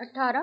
18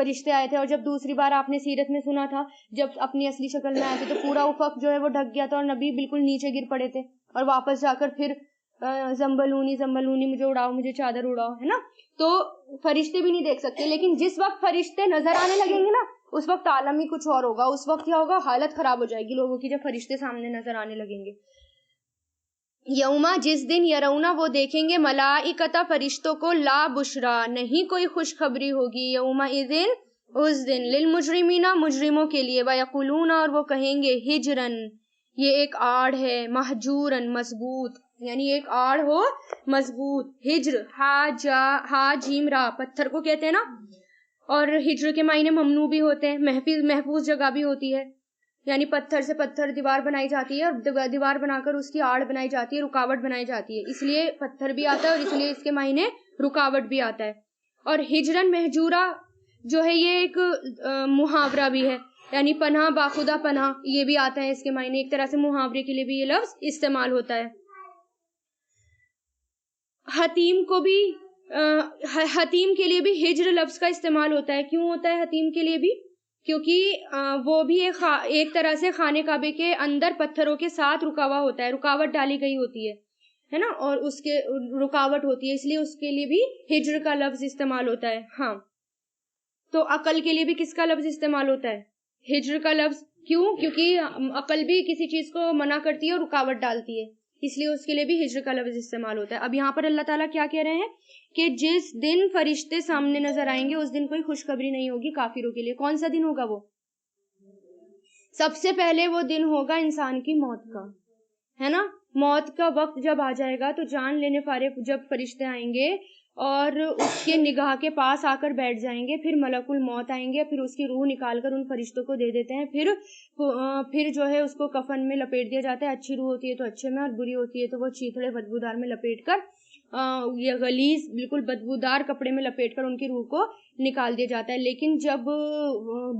فرشتے آئے تھے, اور جب دوسری بار آپ نے سیرت میں سنا تھا جب اپنی اصلی شکل میں آئے تھے تو پورا افق جو ہے وہ ڈھک گیا تھا اور نبی بالکل نیچے گر پڑے تھے, اور واپس جا کر پھر زمبلونی زمبلونی مجھے اڑاؤ, مجھے چادر اڑاؤ, ہے نا. تو فرشتے بھی نہیں دیکھ سکتے, لیکن جس وقت فرشتے نظر آنے لگیں گے نا اس وقت عالم ہی کچھ اور ہوگا. اس وقت کیا ہوگا, حالت خراب ہو جائے گی لوگوں کی جب فرشتے سامنے نظر آنے لگیں گے. یوما, جس دن, یرونا وہ دیکھیں گے, ملائکتا فرشتوں کو, لا بشرا نہیں کوئی خوشخبری ہوگی, یوما اذن اس دن, للمجرمین مجرموں کے لیے, ویقولون اور وہ کہیں گے, ہجرن یہ ایک آڑ ہے, مہجورن مضبوط یعنی ایک آڑ ہو مضبوط, ہجر ہا جیم را پتھر کو کہتے ہیں نا, اور ہجر کے معنی ممنوع بھی ہوتے ہیں, محفوظ جگہ بھی ہوتی ہے, یعنی پتھر سے پتھر دیوار بنائی جاتی ہے اور دیوار بنا کر اس کی آڑ بنائی جاتی ہے, رکاوٹ بنائی جاتی ہے, اس لیے پتھر بھی آتا ہے اور اس لیے اس کے معنی رکاوٹ بھی آتا ہے. اور ہجرن مہجورا جو ہے یہ ایک محاورہ بھی ہے, یعنی پناہ باخودہ پناہ, یہ بھی آتا ہے اس کے معنی, ایک طرح سے محاورے کے لیے بھی یہ لفظ استعمال ہوتا ہے. حتیم کو بھی حتیم کے لیے بھی ہجر لفظ کا استعمال ہوتا ہے. کیوں ہوتا ہے حتیم کے لیے بھی؟ کیونکہ وہ بھی ایک طرح سے خانہ کعبے کے اندر پتھروں کے ساتھ رکا ہوا ہوتا ہے, رکاوٹ ڈالی گئی ہوتی ہے نا, اور اس کے رکاوٹ ہوتی ہے, اس لیے اس کے لیے بھی ہجر کا لفظ استعمال ہوتا ہے. ہاں, تو عقل کے لیے بھی کس کا لفظ استعمال ہوتا ہے؟ ہجر کا لفظ. کیوں؟ کیونکہ عقل بھی کسی چیز کو منع کرتی ہے اور رکاوٹ ڈالتی ہے, اس لیے اس کے لیے بھی ہجر کا لفظ استعمال ہوتا ہے. اب یہاں پر اللہ تعالیٰ کیا کہہ رہے ہیں کہ جس دن فرشتے سامنے نظر آئیں گے اس دن کوئی خوشخبری نہیں ہوگی کافروں کے لیے. کون سا دن ہوگا وہ؟ سب سے پہلے وہ دن ہوگا انسان کی موت کا, ہے نا. موت کا وقت جب آ جائے گا تو جان لینے والے جب فرشتے آئیں گے اور اس کے نگاہ کے پاس آ کر بیٹھ جائیں گے, پھر ملک الموت آئیں گے, پھر اس کی روح نکال کر ان فرشتوں کو دے دیتے ہیں, پھر جو ہے اس کو کفن میں لپیٹ دیا جاتا ہے. اچھی روح ہوتی ہے تو اچھے میں, اور بری ہوتی ہے تو وہ چیتڑے بدبودار میں لپیٹ کر, یہ غلیظ بالکل بدبودار کپڑے میں لپیٹ کر ان کی روح کو نکال دیا جاتا ہے. لیکن جب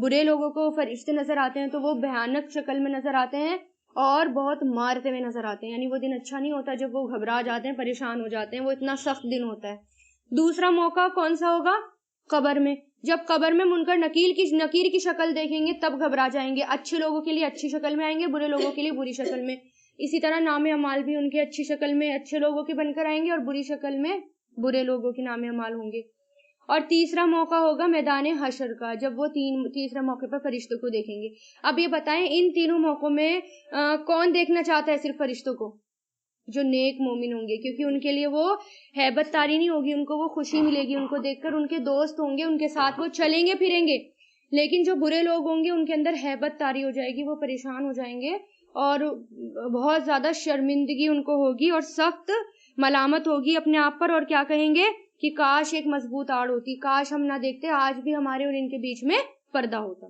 برے لوگوں کو فرشتے نظر آتے ہیں تو وہ بھیانک شکل میں نظر آتے ہیں اور بہت مارتے ہوئے نظر آتے ہیں, یعنی وہ دن اچھا نہیں ہوتا جب وہ گھبرا جاتے ہیں, پریشان ہو جاتے ہیں, وہ اتنا سخت دن ہوتا ہے. دوسرا موقع کون سا ہوگا؟ قبر میں. جب قبر میں منکر نکیر کی شکل دیکھیں گے تب گھبرا جائیں گے. اچھے لوگوں کے لیے اچھی شکل میں آئیں گے, برے لوگوں کے لیے بری شکل میں. اسی طرح نام اعمال بھی ان کے اچھی شکل میں اچھے لوگوں کے بن کر آئیں گے اور بری شکل میں برے لوگوں کے نام اعمال ہوں گے. اور تیسرا موقع ہوگا میدان حشر کا, جب وہ تیسرا موقع پر فرشتوں کو دیکھیں گے. اب یہ بتائیں ان تینوں موقعوں میں کون دیکھنا چاہتا ہے صرف فرشتوں کو؟ جو نیک مومن ہوں گے, کیونکہ ان کے لیے وہ ہیبت تاری نہیں ہوگی, ان کو وہ خوشی ملے گی, ان کو دیکھ کر ان کے دوست ہوں گے, ان کے ساتھ وہ چلیں گے پھریں گے. لیکن جو برے لوگ ہوں گے ان کے اندر ہیبت تاری ہو جائے گی, وہ پریشان ہو جائیں گے اور بہت زیادہ شرمندگی ان کو ہوگی اور سخت ملامت ہوگی اپنے آپ پر, اور کیا کہیں گے کہ کاش ایک مضبوط آڑ ہوتی, کاش ہم نہ دیکھتے, آج بھی ہمارے اور ان کے بیچ میں پردہ ہوتا.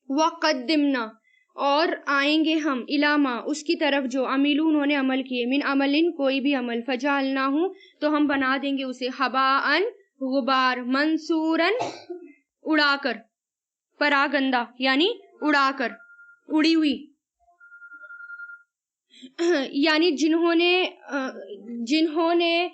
وَقَدِّمْنَا اور آئیں گے ہم, الاما اس کی طرف جو, عملو انہوں نے عمل کیے, من عملن کوئی بھی عمل, فجعلناہ تو ہم بنا دیں گے اسے, حباءً غبار, منصوراً اڑا کر, پراگندہ یعنی اڑا کر, اڑی ہوئی, یعنی جنہوں نے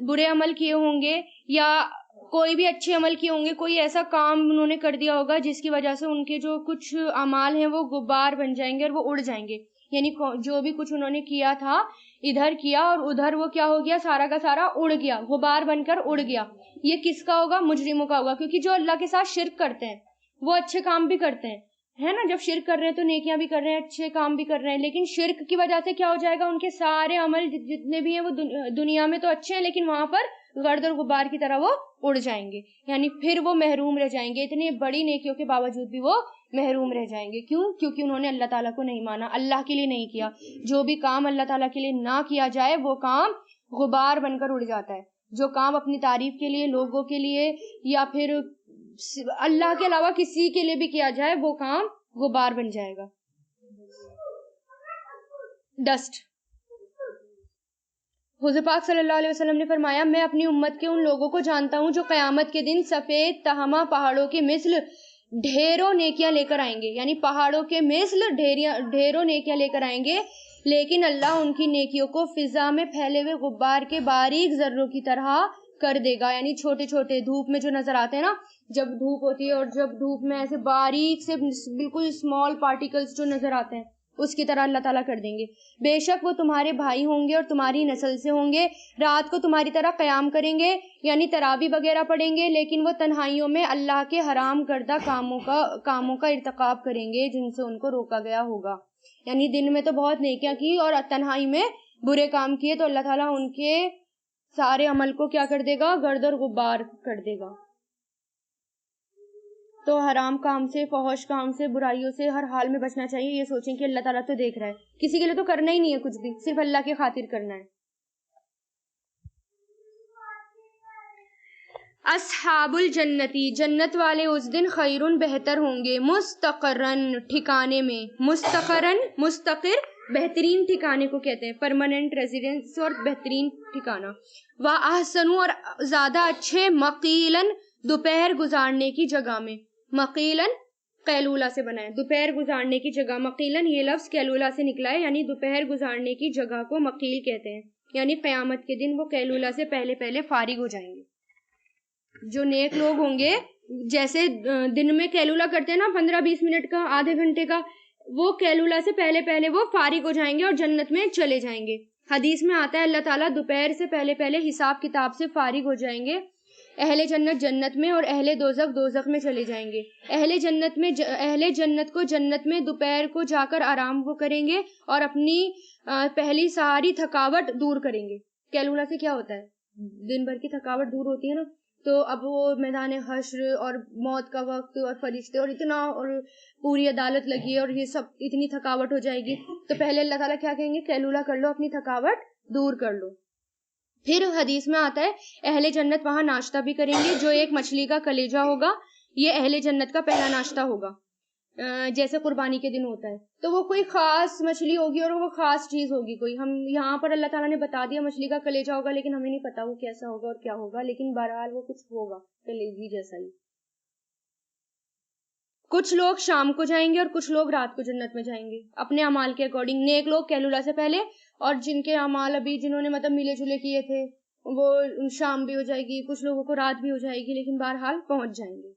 برے عمل کیے ہوں گے یا کوئی بھی اچھے عمل کیے ہوں گے, کوئی ایسا کام انہوں نے کر دیا ہوگا جس کی وجہ سے ان کے جو کچھ اعمال ہیں وہ غبار بن جائیں گے اور وہ اڑ جائیں گے. یعنی جو بھی کچھ انہوں نے کیا تھا ادھر کیا اور ادھر وہ کیا ہو گیا, سارا کا سارا اڑ گیا, غبار بن کر اڑ گیا. یہ کس کا ہوگا؟ مجرموں کا ہوگا, کیونکہ جو اللہ کے ساتھ شرک کرتے ہیں وہ اچھے کام بھی کرتے ہیں, ہے نا. جب شرک کر رہے ہیں تو نیکیاں بھی کر رہے ہیں, اچھے کام بھی کر رہے ہیں, لیکن شرک کی وجہ سے کیا ہو جائے گا, ان کے سارے عمل جتنے بھی ہیں وہ دنیا میں تو اچھے ہیں لیکن وہاں پر گرد اور غبار کی طرح وہ اڑ جائیں گے, یعنی پھر وہ محروم رہ جائیں گے. اتنی بڑی نیکیوں کے باوجود بھی وہ محروم رہ جائیں گے. کیوں؟ کیونکہ انہوں نے اللہ تعالیٰ کو نہیں مانا, اللہ کے لیے نہیں کیا. جو بھی کام اللہ تعالیٰ کے لیے نہ کیا جائے وہ کام غبار بن کر اڑ جاتا ہے. جو کام اپنی تعریف کے لیے, لوگوں کے لیے یا پھر اللہ کے علاوہ کسی کے لیے بھی کیا جائے وہ کام غبار بن جائے گا, ڈسٹ. حضور پاک صلی اللہ علیہ وسلم نے فرمایا, میں اپنی امت کے ان لوگوں کو جانتا ہوں جو قیامت کے دن سفید تہمہ پہاڑوں کے مثل ڈھیروں نیکیاں لے کر آئیں گے, یعنی پہاڑوں کے مثل ڈھیروں نیکیاں لے کر آئیں گے. لیکن اللہ ان کی نیکیوں کو فضا میں پھیلے ہوئے غبار کے باریک ذروں کی طرح کر دے گا. یعنی چھوٹے چھوٹے دھوپ میں جو نظر آتے ہیں نا, جب دھوپ ہوتی ہے اور جب دھوپ میں ایسے باریک سے بالکل اسمال پارٹیکلز جو نظر آتے ہیں, اس کی طرح اللہ تعالیٰ کر دیں گے. بے شک وہ تمہارے بھائی ہوں گے اور تمہاری نسل سے ہوں گے, رات کو تمہاری طرح قیام کریں گے, یعنی تراویح وغیرہ پڑھیں گے, لیکن وہ تنہائیوں میں اللہ کے حرام کردہ کاموں کا ارتکاب کریں گے جن سے ان کو روکا گیا ہوگا. یعنی دن میں تو بہت نیکیاں کی اور تنہائی میں برے کام کیے تو اللہ تعالیٰ ان کے سارے عمل کو کیا کر دے گا, گرد اور غبار کر دے گا. تو حرام کام سے, فحش کام سے, برائیوں سے ہر حال میں بچنا چاہیے. یہ سوچیں کہ اللہ تعالیٰ تو دیکھ رہا ہے, کسی کے لیے تو کرنا ہی نہیں ہے کچھ بھی, صرف اللہ کی خاطر کرنا ہے. اصحاب الجنتی, جنت والے اس دن خیرن بہتر ہوں گے, مستقرن ٹھکانے میں, مستقر بہترین ٹھکانے کو کہتے ہیں, پرماننٹ ریزیڈنس اور بہترین ٹھکانہ. واحسن اور زیادہ اچھے, مقیلن دوپہر گزارنے کی جگہ میں, مقیلن قیلولہ سے بنا ہے, دوپہر گزارنے کی جگہ. مقیلن یہ لفظ قیلولہ سے نکلا ہے, یعنی دوپہر گزارنے کی جگہ کو مقیل کہتے ہیں. یعنی قیامت کے دن وہ قیلولہ سے پہلے فارغ ہو جائیں گے. جو نیک لوگ ہوں گے, جیسے دن میں قیلولہ کرتے ہیں نا 15-20 منٹ کا, آدھے گھنٹے کا, وہ قیلولہ سے پہلے وہ فارغ ہو جائیں گے اور جنت میں چلے جائیں گے. حدیث میں آتا ہے اللہ تعالیٰ دوپہر سے پہلے حساب کتاب سے فارغ ہو جائیں گے. اہل جنت جنت میں اور اہل دوزخ دوزخ میں چلے جائیں گے. اہل جنت کو جنت میں دوپہر کو جا کر آرام کو کریں گے اور اپنی پہلی ساری تھکاوٹ دور کریں گے. قیلولہ سے کیا ہوتا ہے, دن بھر کی تھکاوٹ دور ہوتی ہے نا, تو اب وہ میدان حشر اور موت کا وقت اور فرشتے اور اتنا اور پوری عدالت لگی ہے اور یہ سب اتنی تھکاوٹ ہو جائے گی, تو پہلے اللہ تعالیٰ کیا کہیں گے, قیلولہ کر لو, اپنی تھکاوٹ دور کر لو. پھر حدیث میں آتا ہے اہل جنت وہاں ناشتہ بھی کریں گے, جو ایک مچھلی کا کلیجہ ہوگا, یہ اہل جنت کا پہلا ناشتہ ہوگا, جیسے قربانی کے دن ہوتا ہے. تو وہ کوئی خاص مچھلی ہوگی اور وہ خاص چیز ہوگی کوئی, ہم یہاں پر اللہ تعالیٰ نے بتا دیا مچھلی کا کلیجہ ہوگا, لیکن ہمیں نہیں پتا وہ کیسا ہوگا اور کیا ہوگا, لیکن بہرحال وہ کچھ ہوگا کلیجی جیسا ہی. کچھ لوگ شام کو جائیں گے اور کچھ لوگ رات کو جنت میں جائیں گے اپنے اعمال کے اکارڈنگ. نیک لوگ قیلولہ سے پہلے, اور جن کے اعمال ابھی جنہوں نے مطلب ملے جلے کیے تھے وہ شام بھی ہو جائے گی, کچھ لوگوں کو رات بھی ہو جائے گی, لیکن بہرحال پہنچ جائیں گے.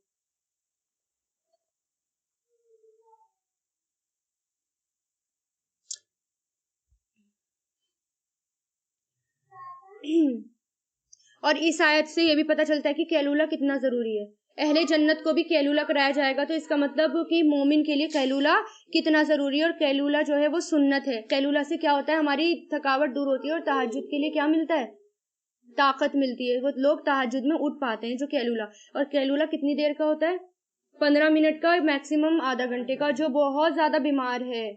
اور اس آیت سے یہ بھی پتہ چلتا ہے کہ قیلولہ کتنا ضروری ہے. اہل جنت کو بھی قیلولہ کرایا جائے گا, تو اس کا مطلب کہ مومن کے لیے قیلولہ کتنا ضروری ہے. اور قیلولہ جو ہے وہ سنت ہے. قیلولہ سے کیا ہوتا ہے, ہماری تھکاوٹ دور ہوتی ہے اور تہجد کے لیے کیا ملتا ہے, طاقت ملتی ہے. وہ لوگ تہجد میں اٹھ پاتے ہیں جو قیلولہ. اور قیلولہ کتنی دیر کا ہوتا ہے, 15 منٹ کا, میکسیمم آدھا گھنٹے کا. جو بہت زیادہ بیمار ہے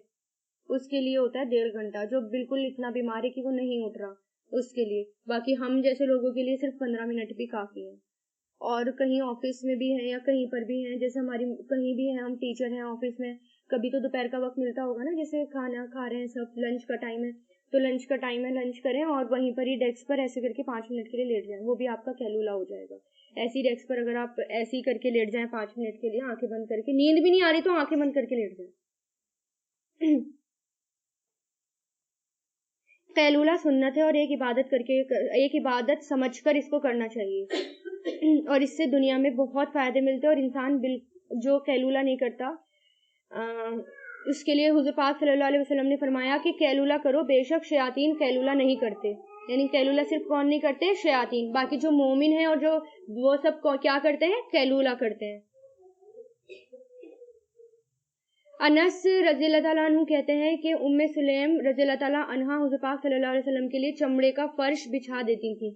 اس کے لیے ہوتا ہے 1.5 گھنٹہ, جو بالکل اتنا بیمار ہے کہ وہ نہیں اٹھ رہا اس کے لیے. باقی ہم جیسے لوگوں کے لیے صرف 15 منٹ بھی کافی ہے. اور کہیں آفس میں بھی ہیں یا کہیں پر بھی ہیں, جیسے ہماری کہیں بھی ہیں, ہم ٹیچر ہیں آفس میں, کبھی تو دوپہر کا وقت ملتا ہوگا نا, جیسے کھانا کھا رہے ہیں سب, لنچ کا ٹائم ہے, تو لنچ کا ٹائم ہے, لنچ کریں اور وہیں پر ہی ڈیسک پر ایسے کر کے 5 منٹ کے لیے لیٹ جائیں, وہ بھی آپ کا قیلولہ ہو جائے گا. ایسی ڈیسک پر اگر آپ ایسی کر کے لیٹ جائیں 5 منٹ کے لیے, آنکھیں بند کر کے, نیند بھی نہیں آ رہی تو آنکھیں بند کر کے لیٹ جائیں. قیلولہ سنت ہے اور ایک عبادت سمجھ کر اس کو کرنا چاہیے, اور اس سے دنیا میں بہت فائدے ملتے ہیں. اور انسان جو قیلولہ نہیں کرتا اس کے لیے حضور پاک صلی اللہ علیہ وسلم نے فرمایا کہ قیلولہ کرو, بے شک شیاطین قیلولہ نہیں کرتے. یعنی قیلولہ صرف کون نہیں کرتے, شیاطین. باقی جو مومن ہیں اور جو وہ سب کیا کرتے ہیں, قیلولہ کرتے ہیں. انس رضی اللہ تعالیٰ عنہ کہتے ہیں کہ ام سلیم رضی اللہ تعالیٰ عنہا حضور پاک صلی اللہ علیہ وسلم کے لیے چمڑے کا فرش بچھا دیتی تھی,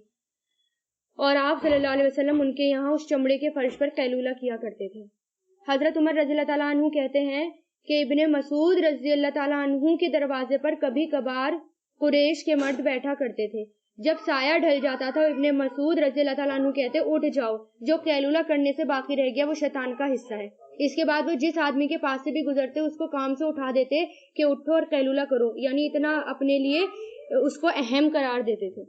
اور آپ صلی اللہ علیہ وسلم ان کے یہاں اس چمڑے کے فرش پر قیلولہ کیا کرتے تھے. حضرت عمر رضی اللہ تعالیٰ عنہ کہتے ہیں کہ ابن مسعود رضی اللہ تعالیٰ عنہ کے دروازے پر کبھی کبھار قریش کے مرد بیٹھا کرتے تھے. جب سایہ ڈھل جاتا تھا ابن مسعود رضی اللہ تعالیٰ عنہ کہتے, اٹھ جاؤ, جو قیلولہ کرنے سے باقی رہ گیا وہ شیطان کا حصہ ہے. اس کے بعد وہ جس آدمی کے پاس سے بھی گزرتے اس کو کام سے اٹھا دیتے کہ اٹھو اور قیلولہ کرو, یعنی اتنا اپنے لیے اس کو اہم قرار دیتے تھے,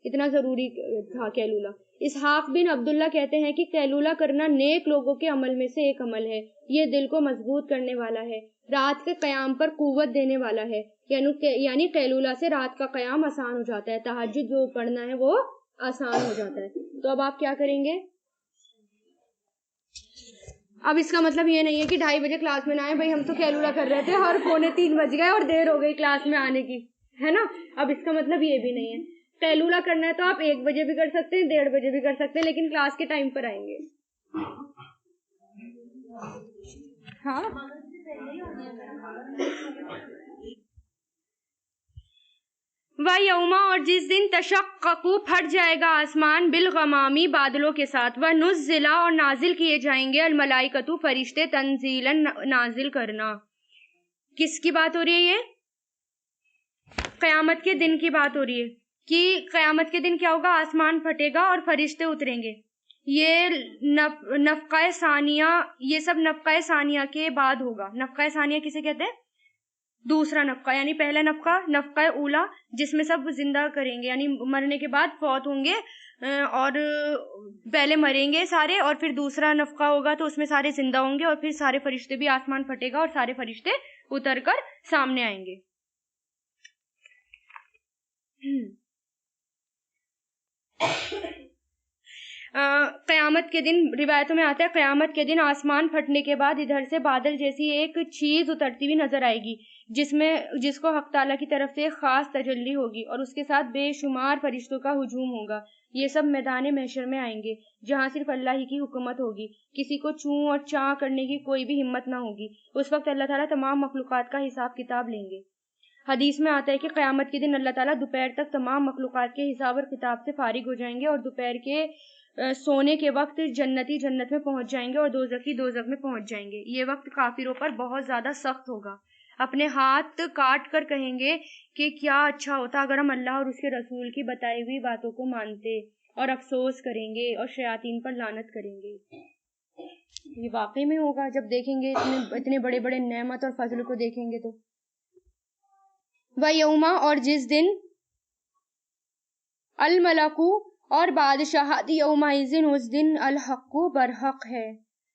اتنا ضروری تھا قیلولہ. اسحاق بن عبداللہ کہتے ہیں کہ قیلولہ کرنا نیک لوگوں کے عمل میں سے ایک عمل ہے. یہ دل کو مضبوط کرنے والا ہے, رات کے قیام پر قوت دینے والا ہے. یعنی قیلولہ سے رات کا قیام آسان ہو جاتا ہے, تہجد جو پڑھنا ہے وہ آسان ہو جاتا ہے. تو اب آپ کیا کریں گے؟ اب اس کا مطلب یہ نہیں ہے کہ 2:30 بجے کلاس میں نہ آئے. بھائی ہم تو قیلولہ کر رہے تھے اور 2:45 بج گئے اور دیر ہو گئی کلاس میں آنے کی, ہے نا. اب اس کا مطلب یہ بھی نہیں ہے. قیلولہ کرنا ہے تو آپ 1 بجے بھی کر سکتے ہیں, 1:30 بجے بھی کر سکتے ہیں, لیکن کلاس کے ٹائم پر آئیں گے. ہاں وَيَوْمَ, اور جس دن تشقق پھٹ جائے گا آسمان, بالغمامی بادلوں کے ساتھ, وَنُزِّلَ, اور نازل کیے جائیں گے, الملائکۃ فرشتے, تنزیلاً نازل کرنا. کس کی بات ہو رہی ہے؟ یہ قیامت کے دن کی بات ہو رہی ہے کہ قیامت کے دن کیا ہوگا, آسمان پھٹے گا اور فرشتے اتریں گے. یہ نفقہ ثانیہ, یہ سب نفقہ ثانیہ کے بعد ہوگا. نفقہ ثانیہ کسے کہتے ہیں؟ دوسرا نفقہ, یعنی پہلا نفقہ اولا جس میں سب زندہ کریں گے, یعنی مرنے کے بعد فوت ہوں گے اور پہلے مریں گے سارے, اور پھر دوسرا نفقہ ہوگا تو اس میں سارے زندہ ہوں گے, اور پھر سارے فرشتے بھی, آسمان پھٹے گا اور سارے فرشتے اتر کر سامنے آئیں گے. قیامت کے دن روایتوں میں آتا ہے, قیامت کے دن آسمان پھٹنے کے بعد ادھر سے بادل جیسی ایک چیز اترتی ہوئی نظر آئے گی, جس کو حق تعالیٰ کی طرف سے ایک خاص تجلی ہوگی, اور اس کے ساتھ بے شمار فرشتوں کا ہجوم ہوگا. یہ سب میدان محشر میں آئیں گے جہاں صرف اللہ ہی کی حکومت ہوگی, کسی کو چوں اور چاں کرنے کی کوئی بھی ہمت نہ ہوگی. اس وقت اللہ تعالیٰ تمام مخلوقات کا حساب کتاب لیں گے. حدیث میں آتا ہے کہ قیامت کے دن اللہ تعالیٰ دوپہر تک تمام مخلوقات کے حساب اور کتاب سے فارغ ہو جائیں گے, اور دوپہر کے سونے کے وقت جنتی جنت میں پہنچ جائیں گے اور دوزخی دوزخ میں پہنچ جائیں گے. یہ وقت کافروں پر بہت زیادہ سخت ہوگا. اپنے ہاتھ کاٹ کر کہیں گے کہ کیا اچھا ہوتا اگر ہم اللہ اور اس کے رسول کی بتائی ہوئی باتوں کو مانتے, اور افسوس کریں گے اور شیاطین پر لعنت کریں گے. یہ واقعی میں ہوگا جب دیکھیں گے اتنے بڑے بڑے نعمت اور فضل کو دیکھیں گے تو. وَيَوْمَ, اور جس دن, الملکو, اور بادشاہت, یومئذ, اس دن, الحق, برحق ہے,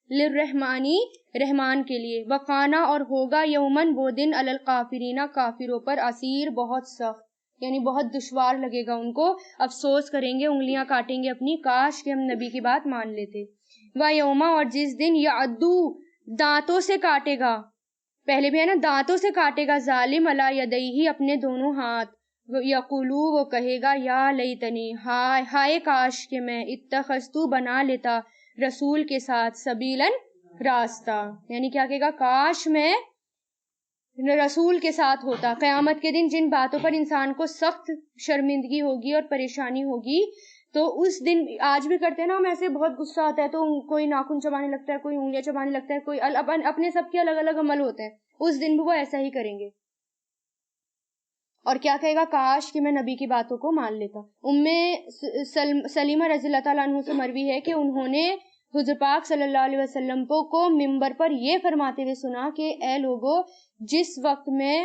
للرحمانی, رحمان کے لیے, وقانا, اور ہوگا, یومن, وہ دن, علی الکافرین, کافروں پر, عسیر, بہت سخت, یعنی بہت دشوار لگے گا ان کو, افسوس کریں گے, انگلیاں کاٹیں گے اپنی, کاش کہ ہم نبی کی بات مان لیتے. وَيَوْمَ, اور جس دن, یعدو, دانتوں سے کاٹے گا, پہلے بھی ہے نا, دانتوں سے کاٹے گا, ظالم, علی یدیہ, اپنے دونوں ہاتھ, یقولو, وہ کہے گا, یا لیتنی, ہائے کاش کہ میں, اتخذتو, بنا لیتا, رسول کے ساتھ, سبیلاً, راستہ, یعنی کیا کہے گا, کاش میں رسول کے ساتھ ہوتا. قیامت کے دن جن باتوں پر انسان کو سخت شرمندگی ہوگی اور پریشانی ہوگی, تو اس دن, آج بھی کرتے ہیں نا ہم ایسے, بہت غصہ آتا ہے تو کوئی ناخن چبانے لگتا ہے, کوئی انگلیاں چبانے لگتا ہے, کوئی اپنے سب کے الگ الگ عمل ہوتے ہیں, اس دن بھی وہ ایسا ہی کریں گے. اور کیا کہے گا, کاش کہ میں نبی کی باتوں کو مان لیتا. سلیمہ رضی اللہ تعالیٰ عنہ سے مروی ہے کہ انہوں نے حضور پاک صلی اللہ علیہ وسلم کو منبر پر یہ فرماتے ہوئے سنا کہ اے لوگو, جس وقت میں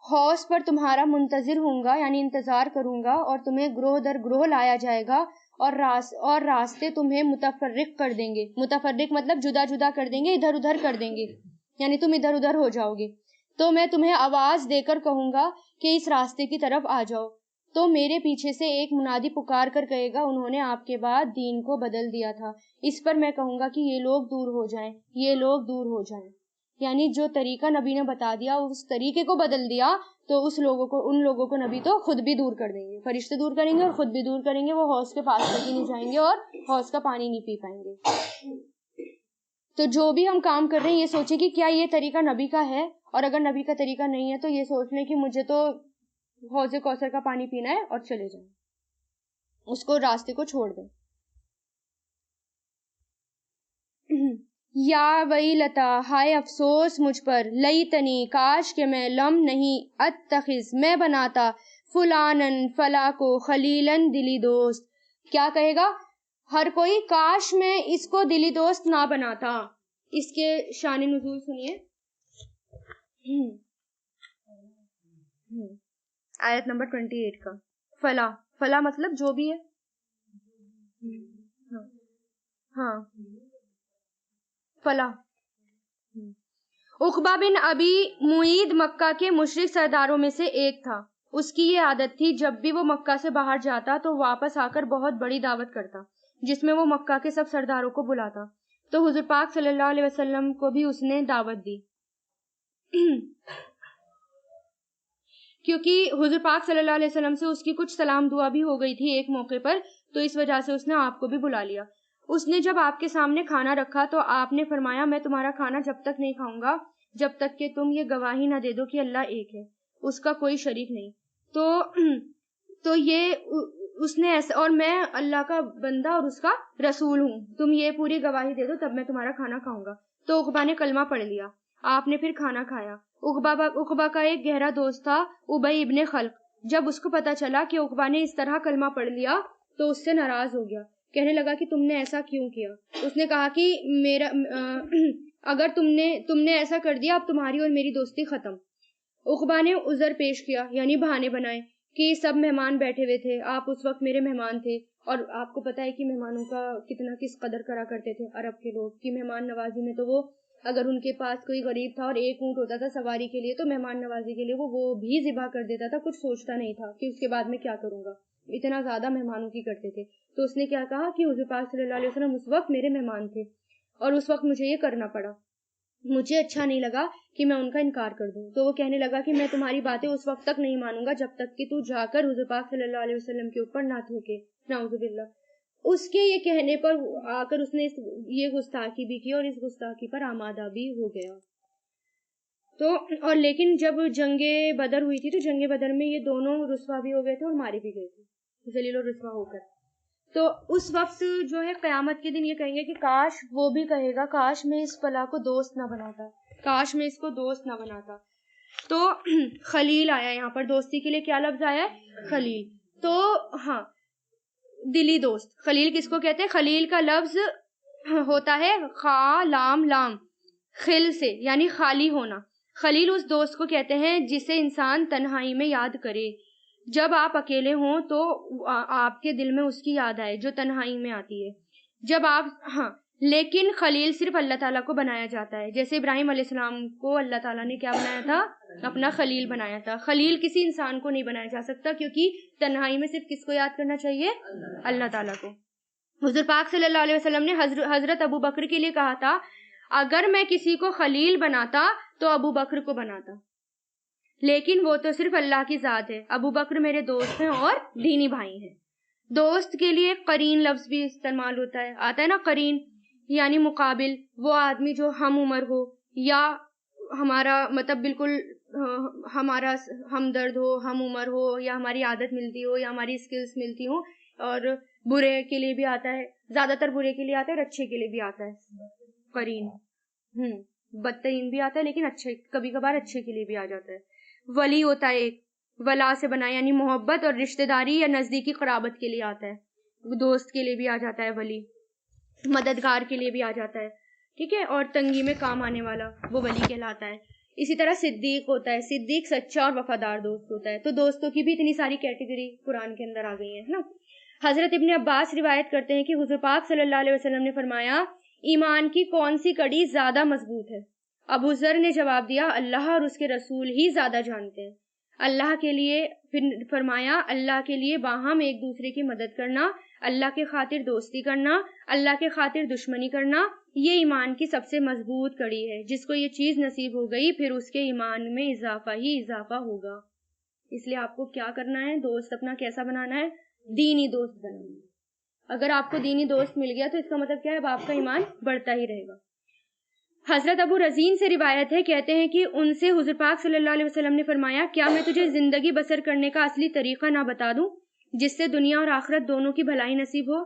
حوض پر تمہارا منتظر ہوں گا, یعنی انتظار کروں گا, اور تمہیں گروہ در گروہ لایا جائے گا, اور راستے تمہیں متفرق کر دیں گے. متفرق مطلب جدا جدا کر دیں گے, ادھر ادھر کر دیں گے, یعنی تم ادھر ادھر ہو جاؤ گے. تو میں تمہیں آواز دے کر کہوں گا کہ اس راستے کی طرف آ جاؤ, تو میرے پیچھے سے ایک منادی پکار کر کہے گا, انہوں نے آپ کے بعد دین کو بدل دیا تھا. اس پر میں کہوں گا کہ یہ لوگ دور ہو جائیں, یہ لوگ دور ہو جائیں. یعنی جو طریقہ نبی نے بتا دیا اس طریقے کو بدل دیا, تو ان لوگوں کو نبی تو خود بھی دور کر دیں گے, فرشتے دور کریں گے اور خود بھی دور کریں گے. وہ حوض کے پاس تک ہی نہیں جائیں گے اور حوض کا پانی نہیں پی پائیں گے. تو جو بھی ہم کام کر رہے ہیں, یہ سوچیں کہ کیا یہ طریقہ نبی کا ہے, اور اگر نبی کا طریقہ نہیں ہے تو یہ سوچ لیں کہ مجھے تو حوض کوثر کا پانی پینا ہے اور چلے جائیں, اس کو راستے کو چھوڑ دیں. یا ویلتا, ہائے افسوس مجھ پر, لیتنی, کاش کہ میں, لم نہیں, اتخذ, میں بناتا, فلانن, فلا کو, خلیلن, دلی دوست. کیا کہے گا ہر کوئی, کاش میں اس کو دلی دوست نہ بناتا. اس کے شان نزول سنیے, آیت نمبر 28 کا. فلا مطلب جو بھی ہے. ہاں فلا. عقبہ بن ابی معید مکہ کے مشرک سرداروں میں سے ایک تھا. اس کی یہ عادت تھی جب بھی وہ مکہ سے باہر جاتا تو واپس آ کر بہت بڑی دعوت کرتا جس میں وہ مکہ کے سب سرداروں کو بلاتا. تو حضور پاک صلی اللہ علیہ وسلم کو بھی اس نے دعوت دی کیونکہ حضور پاک صلی اللہ علیہ وسلم سے اس کی کچھ سلام دعا بھی ہو گئی تھی ایک موقع پر, تو اس وجہ سے اس نے آپ کو بھی بلا لیا. اس نے جب آپ کے سامنے کھانا رکھا تو آپ نے فرمایا میں تمہارا کھانا جب تک نہیں کھاؤں گا جب تک کہ تم یہ گواہی نہ دے دو کہ اللہ ایک ہے, اس کا کوئی شریک نہیں. تو یہ اس نے ایسا, اور میں اللہ کا بندہ اور اس کا رسول ہوں, تم یہ پوری گواہی دے دو تب میں تمہارا کھانا کھاؤں گا. تو عقبہ نے کلمہ پڑھ لیا. آپ نے پھر کھانا کھایا. عقبہ کا ایک گہرا دوست تھا ابی ابن خلق. جب اس کو پتا چلا کہ عقبہ نے اس طرح کلمہ پڑھ لیا تو اس سے ناراض ہو گیا. کہنے لگا کہ تم نے ایسا کیوں کیا. اس نے کہا کہ اگر تم نے ایسا کر دیا اب تمہاری اور میری دوستی ختم. عقبہ نے عذر پیش کیا, یعنی بہانے بنائے کہ سب مہمان بیٹھے ہوئے تھے, آپ اس وقت میرے مہمان تھے, اور آپ کو پتا ہے کہ مہمانوں کا کس قدر کرا کرتے تھے عرب کے لوگ کہ مہمان نوازی میں تو وہ اگر ان کے پاس کوئی غریب تھا اور ایک اونٹ ہوتا تھا سواری کے لیے تو مہمان نوازی کے لیے وہ بھی ذبح کر دیتا تھا, کچھ سوچتا نہیں تھا کہ اس کے بعد میں کیا کروں گا, اتنا زیادہ مہمانوں کی کرتے تھے. تو اس نے کیا کہا کہ حضور پاک صلی اللہ علیہ وسلم اس وقت میرے مہمان تھے اور اس وقت مجھے یہ کرنا پڑا, مجھے اچھا نہیں لگا کہ میں ان کا انکار کر دوں. تو وہ کہنے لگا کہ میں تمہاری باتیں اس وقت تک نہیں مانوں گا جب تک کہ تو جا کر حضور پاک صلی اللہ علیہ وسلم کے اوپر نہ تھوکے, نعوذ باللہ. اس کے یہ کہنے پر آ کر اس نے یہ گستاخی بھی کی اور اس گستاخی پر آمادہ بھی ہو گیا. تو اور لیکن جب جنگ بدر ہوئی تھی تو جنگ بدر میں یہ دونوں رسوا بھی ہو گئے تھے اور مارے بھی گئے تھے ذلیل و رسوا ہو کر. تو اس وقت جو ہے قیامت کے دن یہ کہیں گے کہ کاش, وہ بھی کہے گا کاش میں اس فلاح کو دوست نہ بناتا, کاش میں اس کو دوست نہ بناتا. تو خلیل آیا یہاں پر, دوستی کے لیے کیا لفظ آیا ہے؟ خلیل. تو ہاں دلی دوست. خلیل کس کو کہتے ہیں؟ خلیل کا لفظ ہوتا ہے خا لام لام خل سے, یعنی خالی ہونا. خلیل اس دوست کو کہتے ہیں جسے انسان تنہائی میں یاد کرے. جب آپ اکیلے ہوں تو آپ کے دل میں اس کی یاد آئے جو تنہائی میں آتی ہے. جب آپ لیکن خلیل صرف اللہ تعالیٰ کو بنایا جاتا ہے, جیسے ابراہیم علیہ السلام کو اللہ تعالیٰ نے کیا بنایا تھا؟ اپنا خلیل بنایا تھا. خلیل کسی انسان کو نہیں بنایا جا سکتا کیونکہ تنہائی میں صرف کس کو یاد کرنا چاہیے؟ اللہ تعالیٰ کو. حضور پاک صلی اللہ علیہ وسلم نے حضرت ابو بکر کے لیے کہا تھا اگر میں کسی کو خلیل بناتا تو ابو بکر کو بناتا, لیکن وہ تو صرف اللہ کی ذات ہے. ابو بکر میرے دوست ہیں اور دینی بھائی ہیں. دوست کے لیے قرین لفظ بھی استعمال ہوتا ہے, آتا ہے نا قرین, یعنی مقابل. وہ آدمی جو ہم عمر ہو یا ہمارا مطلب بالکل ہمارا ہمدرد ہو, ہم عمر ہو, یا ہماری عادت ملتی ہو یا ہماری اسکلز ملتی ہوں. اور برے کے لیے بھی آتا ہے, زیادہ تر برے کے لیے آتا ہے اور اچھے کے لیے بھی آتا ہے قرین. بدترین بھی آتا ہے لیکن اچھے کبھی کبھار اچھے کے لیے بھی آ جاتا ہے. ولی ہوتا ہے ایک, ولا سے بنا یعنی محبت اور رشتہ داری یا نزدیکی قرابت کے لیے آتا ہے. دوست کے لیے بھی آ جاتا ہے ولی, مددگار کے لیے بھی آ جاتا ہے, ٹھیک ہے, اور تنگی میں کام آنے والا وہ ولی کہلاتا ہے. اسی طرح صدیق ہوتا ہے, صدیق سچا اور وفادار دوست ہوتا ہے. تو دوستوں کی بھی اتنی ساری کیٹیگری قرآن کے اندر آ گئی ہیں نا. حضرت ابن عباس روایت کرتے ہیں کہ حضور پاک صلی اللہ علیہ وسلم نے فرمایا ایمان کی کون سی کڑی زیادہ مضبوط ہے؟ ابو ذر نے جواب دیا اللہ اور اس کے رسول ہی زیادہ جانتے ہیں. اللہ کے لیے, پھر فرمایا اللہ کے لیے باہم ایک دوسرے کی مدد کرنا, اللہ کے خاطر دوستی کرنا, اللہ کے خاطر دشمنی کرنا, یہ ایمان کی سب سے مضبوط کڑی ہے. جس کو یہ چیز نصیب ہو گئی پھر اس کے ایمان میں اضافہ ہی اضافہ ہوگا. اس لیے آپ کو کیا کرنا ہے؟ دوست اپنا کیسا بنانا ہے؟ دینی دوست بنانا ہے. اگر آپ کو دینی دوست مل گیا تو اس کا مطلب کیا ہے؟ آپ کا ایمان بڑھتا ہی رہے گا. حضرت ابو رزین سے روایت ہے, کہتے ہیں کہ ان سے حضور پاک صلی اللہ علیہ وسلم نے فرمایا کیا میں تجھے زندگی بسر کرنے کا اصلی طریقہ نہ بتا دوں جس سے دنیا اور آخرت دونوں کی بھلائی نصیب ہو؟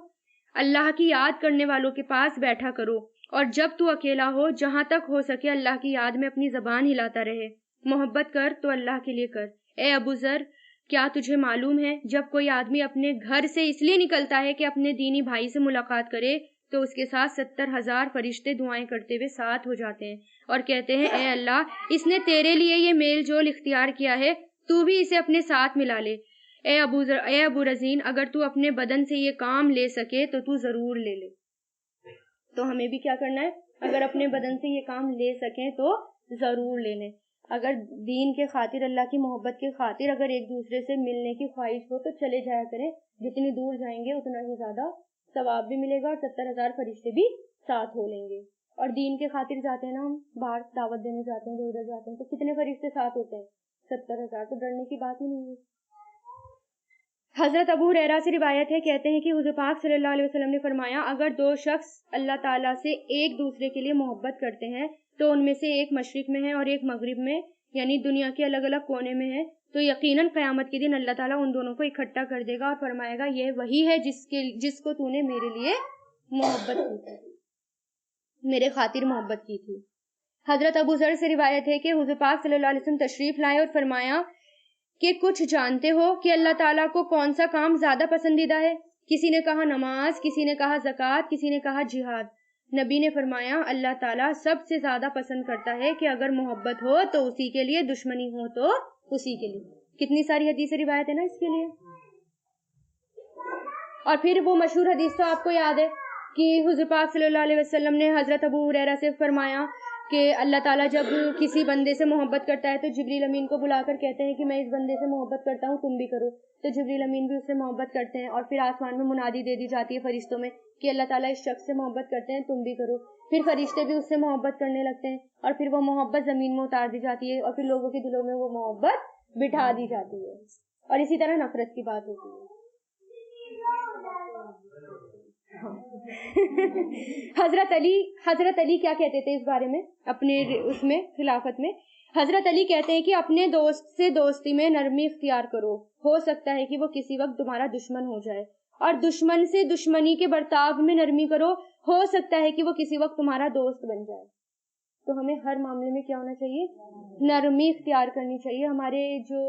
اللہ کی یاد کرنے والوں کے پاس بیٹھا کرو, اور جب تو اکیلا ہو جہاں تک ہو سکے اللہ کی یاد میں اپنی زبان ہلاتا رہے. محبت کر تو اللہ کے لیے کر. اے ابو ذر, کیا تجھے معلوم ہے جب کوئی آدمی اپنے گھر سے اس لیے نکلتا ہے کہ اپنے دینی بھائی سے ملاقات کرے تو اس کے ساتھ 70,000 فرشتے دعائیں کرتے ہوئے ساتھ ہو جاتے ہیں اور کہتے ہیں اے اللہ, اس نے تیرے لیے یہ میل جول اختیار کیا ہے, تو بھی اسے اپنے ساتھ ملا لے. اے ابو رزین اگر تو اپنے بدن سے یہ کام لے سکے تو تو ضرور لے لے. تو ہمیں بھی کیا کرنا ہے؟ اگر اپنے بدن سے یہ کام لے سکیں تو ضرور لے لیں. اگر دین کے خاطر، اللہ کی محبت کے خاطر اگر ایک دوسرے سے ملنے کی خواہش ہو تو چلے جایا کریں. جتنی دور جائیں گے اتنا ہی زیادہ ثواب بھی ملے گا اور 70,000 فرشتے بھی ساتھ ہو لیں گے. اور دین کے خاطر جاتے ہیں نا، ہم باہر دعوت دینے جاتے ہیں، ادھر جاتے ہیں، تو کتنے فرشتے ساتھ ہوتے ہیں؟ 70,000. تو ڈرنے کی بات ہی نہیں ہے. حضرت ابو ہریرہ سے روایت ہے، کہتے ہیں کہ حضور پاک صلی اللہ علیہ وسلم نے فرمایا اگر دو شخص اللہ تعالیٰ سے ایک دوسرے کے لیے محبت کرتے ہیں تو ان میں سے ایک مشرق میں ہے اور ایک مغرب میں، یعنی دنیا کے الگ الگ کونے میں ہے، تو یقیناً قیامت کے دن اللہ تعالیٰ ان دونوں کو اکٹھا کر دے گا اور فرمائے گا یہ وہی ہے جس کو تو نے میرے لیے محبت کی تھی، میرے خاطر محبت کی تھی. حضرت ابو ذر سے روایت ہے کہ حضور پاک صلی اللہ علیہ وسلم تشریف لائے اور فرمایا کہ کچھ جانتے ہو کہ اللہ تعالیٰ کو کون سا کام زیادہ پسندیدہ ہے؟ کسی نے کہا نماز، کسی نے کہا زکوٰۃ، کسی نے کہا جہاد. نبی نے فرمایا اللہ تعالیٰ سب سے زیادہ پسند کرتا ہے کہ اگر محبت ہو تو اسی کے لیے، دشمنی ہو تو اسی کے لیے. کتنی ساری حدیث روایت ہے نا اس کے لیے. اور پھر وہ مشہور حدیث تو آپ کو یاد ہے کہ حضور پاک صلی اللہ علیہ وسلم نے حضرت ابو ہریرہ سے فرمایا کہ اللہ تعالیٰ جب کسی بندے سے محبت کرتا ہے تو جبریل امین کو بلا کر کہتے ہیں کہ میں اس بندے سے محبت کرتا ہوں، تم بھی کرو. تو جبریل امین بھی اس سے محبت کرتے ہیں اور پھر آسمان میں منادی دے دی جاتی ہے فرشتوں میں کہ اللہ تعالیٰ اس شخص سے محبت کرتے ہیں، تم بھی کرو. پھر فرشتے بھی اس سے محبت کرنے لگتے ہیں اور پھر وہ محبت زمین میں اتار دی جاتی ہے اور پھر لوگوں کے دلوں میں وہ محبت بٹھا دی جاتی ہے. اور اسی طرح نفرت کی بات ہوتی ہے. حضرت علی کیا کہتے تھے اس بارے میں اپنے اس میں خلافت میں؟ حضرت علی کہتے ہیں کہ اپنے دوست سے دوستی میں نرمی اختیار کرو، ہو سکتا ہے کہ وہ کسی وقت تمہارا دشمن ہو جائے، اور دشمن سے دشمنی کے برتاؤ میں نرمی کرو، ہو سکتا ہے کہ وہ کسی وقت تمہارا دوست بن جائے. تو ہمیں ہر معاملے میں کیا ہونا چاہیے؟ نرمی اختیار کرنی چاہیے. ہمارے جو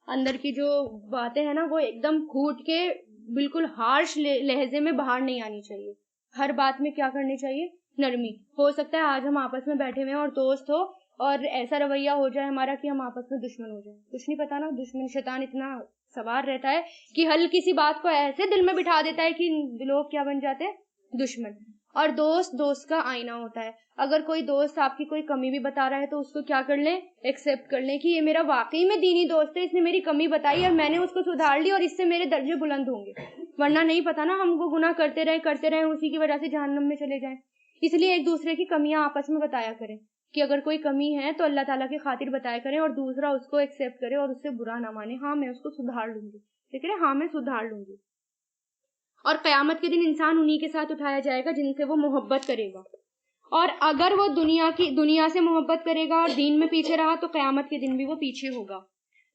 اندر کی جو باتیں ہیں نا وہ ایک دم پھوٹ کے بالکل ہارش لہجے میں باہر نہیں آنی چاہیے. ہر بات میں کیا کرنی چاہیے؟ نرمی. ہو سکتا ہے آج ہم آپس میں بیٹھے ہوئے اور دوست ہو اور ایسا رویہ ہو جائے ہمارا کہ ہم آپس میں دشمن ہو جائیں. کچھ نہیں پتا نا، دشمن شیطان اتنا سوار رہتا ہے کہ ہلکی سی بات کو ایسے دل میں بٹھا دیتا ہے کہ لوگ کیا بن جاتے ہیں؟ دشمن. اور دوست کا آئینہ ہوتا ہے. اگر کوئی دوست آپ کی کوئی کمی بھی بتا رہا ہے تو اس کو کیا کر لیں؟ ایکسپٹ کر لیں کہ یہ میرا واقعی میں دینی دوست ہے، اس نے میری کمی بتائی اور میں نے اس کو سدھار لی اور اس سے میرے درجے بلند ہوں گے. ورنہ نہیں پتا نا، ہم کو گناہ کرتے رہے اسی کی وجہ سے جہنم میں چلے جائیں. اس لیے ایک دوسرے کی کمیاں آپس میں بتایا کریں کہ اگر کوئی کمی ہے تو اللہ تعالیٰ کی خاطر بتایا کریں اور دوسرا اس کو ایکسپٹ کرے اور اس سے برا نہ مانے. ہاں میں اس کو سدھار لوں گی، ٹھیک ہے، ہاں میں سدھار لوں گی. اور قیامت کے دن انسان انہی کے ساتھ اٹھایا جائے گا جن سے وہ محبت کرے گا. اور اگر وہ دنیا سے محبت کرے گا اور دین میں پیچھے رہا تو قیامت کے دن بھی وہ پیچھے ہوگا.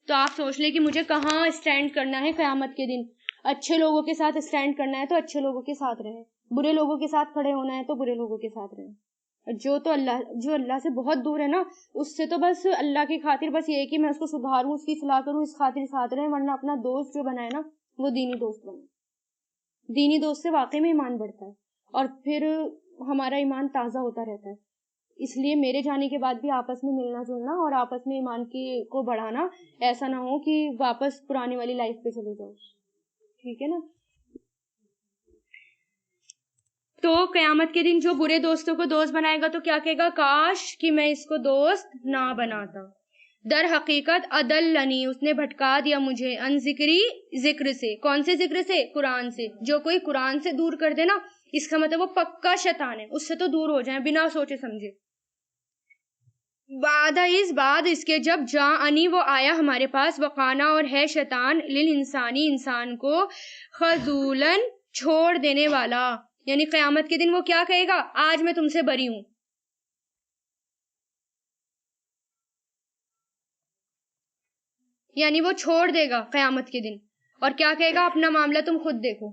تو آپ سوچ لیں کہ مجھے کہاں اسٹینڈ کرنا ہے قیامت کے دن. اچھے لوگوں کے ساتھ اسٹینڈ کرنا ہے تو اچھے لوگوں کے ساتھ رہیں، برے لوگوں کے ساتھ کھڑے ہونا ہے تو برے لوگوں کے ساتھ رہیں. جو اللہ سے بہت دور ہے نا، اس سے تو بس اللہ کی خاطر بس یہ ہے کہ میں اس کو سدھاروں، اس کی اصلاح کروں، اس خاطر ساتھ رہیں. ورنہ اپنا دوست جو بنائے نا وہ دینی دوست بنائے. دینی دوست سے واقعی میں ایمان بڑھتا ہے اور پھر ہمارا ایمان تازہ ہوتا رہتا ہے. اس لیے میرے جانے کے بعد بھی آپس میں ملنا جلنا اور آپس میں ایمان کو بڑھانا، ایسا نہ ہو کہ واپس پرانے والی لائف پہ چلے جاؤ. ٹھیک ہے نا؟ تو قیامت کے دن جو برے دوستوں کو دوست بنائے گا تو کیا کہے گا؟ کاش کہ میں اس کو دوست نہ بناتا. در حقیقت اضلنی، اس نے بھٹکا دیا مجھے، ان ذکر سے. کون سے ذکر سے؟ قرآن سے. جو کوئی قرآن سے دور کر دے نا، اس کا مطلب وہ پکا شیطان ہے. اس سے تو دور ہو جائیں بنا سوچے سمجھے. بعد اس کے جب جاءنی وہ آیا ہمارے پاس، وقانا اور ہے شیطان، للانسانی انسان کو، خذولن چھوڑ دینے والا. یعنی قیامت کے دن وہ کیا کہے گا؟ آج میں تم سے بری ہوں. یعنی وہ چھوڑ دے گا قیامت کے دن اور کیا کہے گا؟ اپنا معاملہ تم خود دیکھو،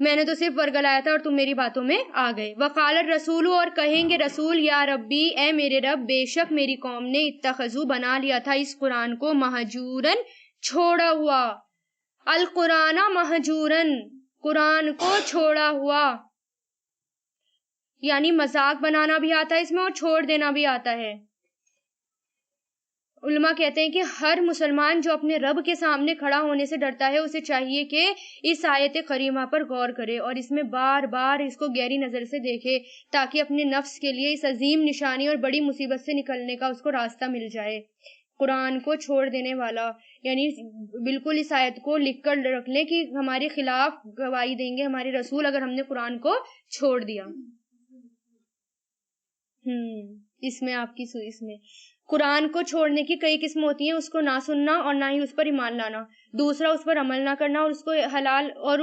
میں نے تو صرف ورگلایا تھا اور تم میری باتوں میں آ گئے. وقال الرسول، اور کہیں گے رسول، یا ربی، اے میرے رب، بے شک میری قوم نے اتخذو بنا لیا تھا اس قرآن کو، مہجورن چھوڑا ہوا. القرآن مہجورن، قرآن کو چھوڑا ہوا. یعنی مذاق بنانا بھی آتا ہے اس میں اور چھوڑ دینا بھی آتا ہے. علماء کہتے ہیں کہ ہر مسلمان جو اپنے رب کے سامنے کھڑا ہونے سے ڈرتا ہے اسے چاہیے کہ اس آیت کریمہ پر غور کرے اور اس میں بار بار اس کو گہری نظر سے دیکھے، تاکہ اپنے نفس کے لیے اس عظیم نشانی اور بڑی مصیبت سے نکلنے کا اس کو راستہ مل جائے۔ قرآن کو چھوڑ دینے والا، یعنی بالکل اس آیت کو لکھ کر رکھ لیں کہ ہمارے خلاف گواہی دیں گے ہمارے رسول اگر ہم نے قرآن کو چھوڑ دیا۔ اس میں قرآن کو چھوڑنے کی کئی قسم ہوتی ہیں، اس کو نہ سننا اور نہ ہی اس پر ایمان لانا، دوسرا اس پر عمل نہ کرنا اور اس کو حلال اور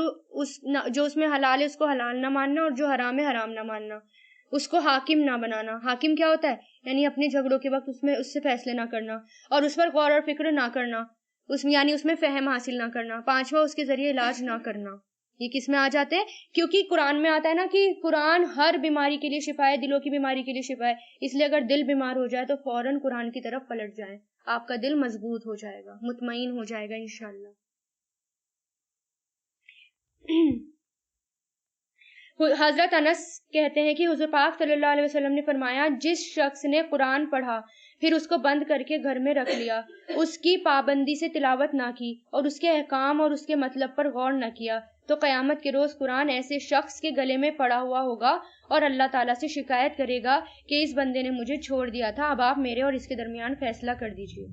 جو اس میں حلال ہے اس کو حلال نہ ماننا اور جو حرام ہے حرام نہ ماننا، اس کو حاکم نہ بنانا۔ حاکم کیا ہوتا ہے؟ یعنی اپنے جھگڑوں کے وقت اس سے فیصلے نہ کرنا اور اس پر غور اور فکر نہ کرنا، یعنی اس میں فہم حاصل نہ کرنا۔ پانچواں اس کے ذریعے علاج نہ کرنا۔ یہ کس میں آ جاتے ہیں؟ کیونکہ قرآن میں آتا ہے نا کہ قرآن ہر بیماری کے لیے شفا ہے، دلوں کی بیماری کے لیے شفا ہے، اس لیے اگر دل بیمار ہو جائے تو فوراً قرآن کی طرف پلٹ جائیں، آپ کا دل مضبوط ہو جائے گا، مطمئن ہو جائے گا انشاءاللہ۔ حضرت انس کہتے ہیں کہ حضور پاک صلی اللہ علیہ وسلم نے فرمایا، جس شخص نے قرآن پڑھا پھر اس کو بند کر کے گھر میں رکھ لیا، اس کی پابندی سے تلاوت نہ کی اور اس کے احکام اور اس کے مطلب پر غور نہ کیا، تو قیامت کے روز قرآن ایسے شخص کے گلے میں پڑا ہوا ہوگا اور اللہ تعالیٰ سے شکایت کرے گا کہ اس بندے نے مجھے چھوڑ دیا تھا، اب آپ میرے اور اس کے درمیان فیصلہ کر دیجیے۔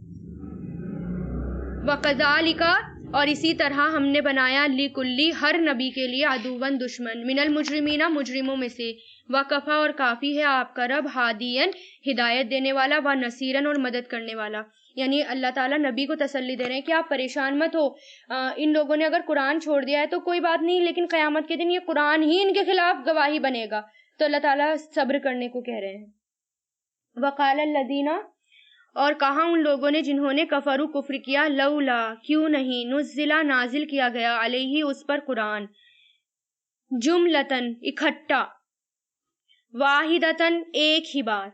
وَقَذَالِكَ، اور اسی طرح ہم نے بنایا لِكُلِّ، ہر نبی کے لیے عدوًا دشمن، من المجرمین، مجرموں میں سے، وَكَفَى، اور کافی ہے آپ کا رب، ہادیًا، ہدایت دینے والا، وَنَصِيرًا، اور مدد کرنے والا۔ یعنی اللہ تعالیٰ نبی کو تسلی دے رہے ہیں کہ آپ پریشان مت ہو، ان لوگوں نے اگر قرآن چھوڑ دیا ہے تو کوئی بات نہیں، لیکن قیامت کے دن یہ قرآن ہی ان کے خلاف گواہی بنے گا، تو اللہ تعالیٰ صبر کرنے کو کہہ رہے ہیں۔ وَقَالَ الَّذِينَ، اور کہا ان لوگوں نے جنہوں نے کفروا، کفر کیا، لولا، کیوں نہیں، نزلہ، نازل کیا گیا، علیہ، اس پر قرآن، جملتن، اکٹھا، واحدتن، ایک ہی بار،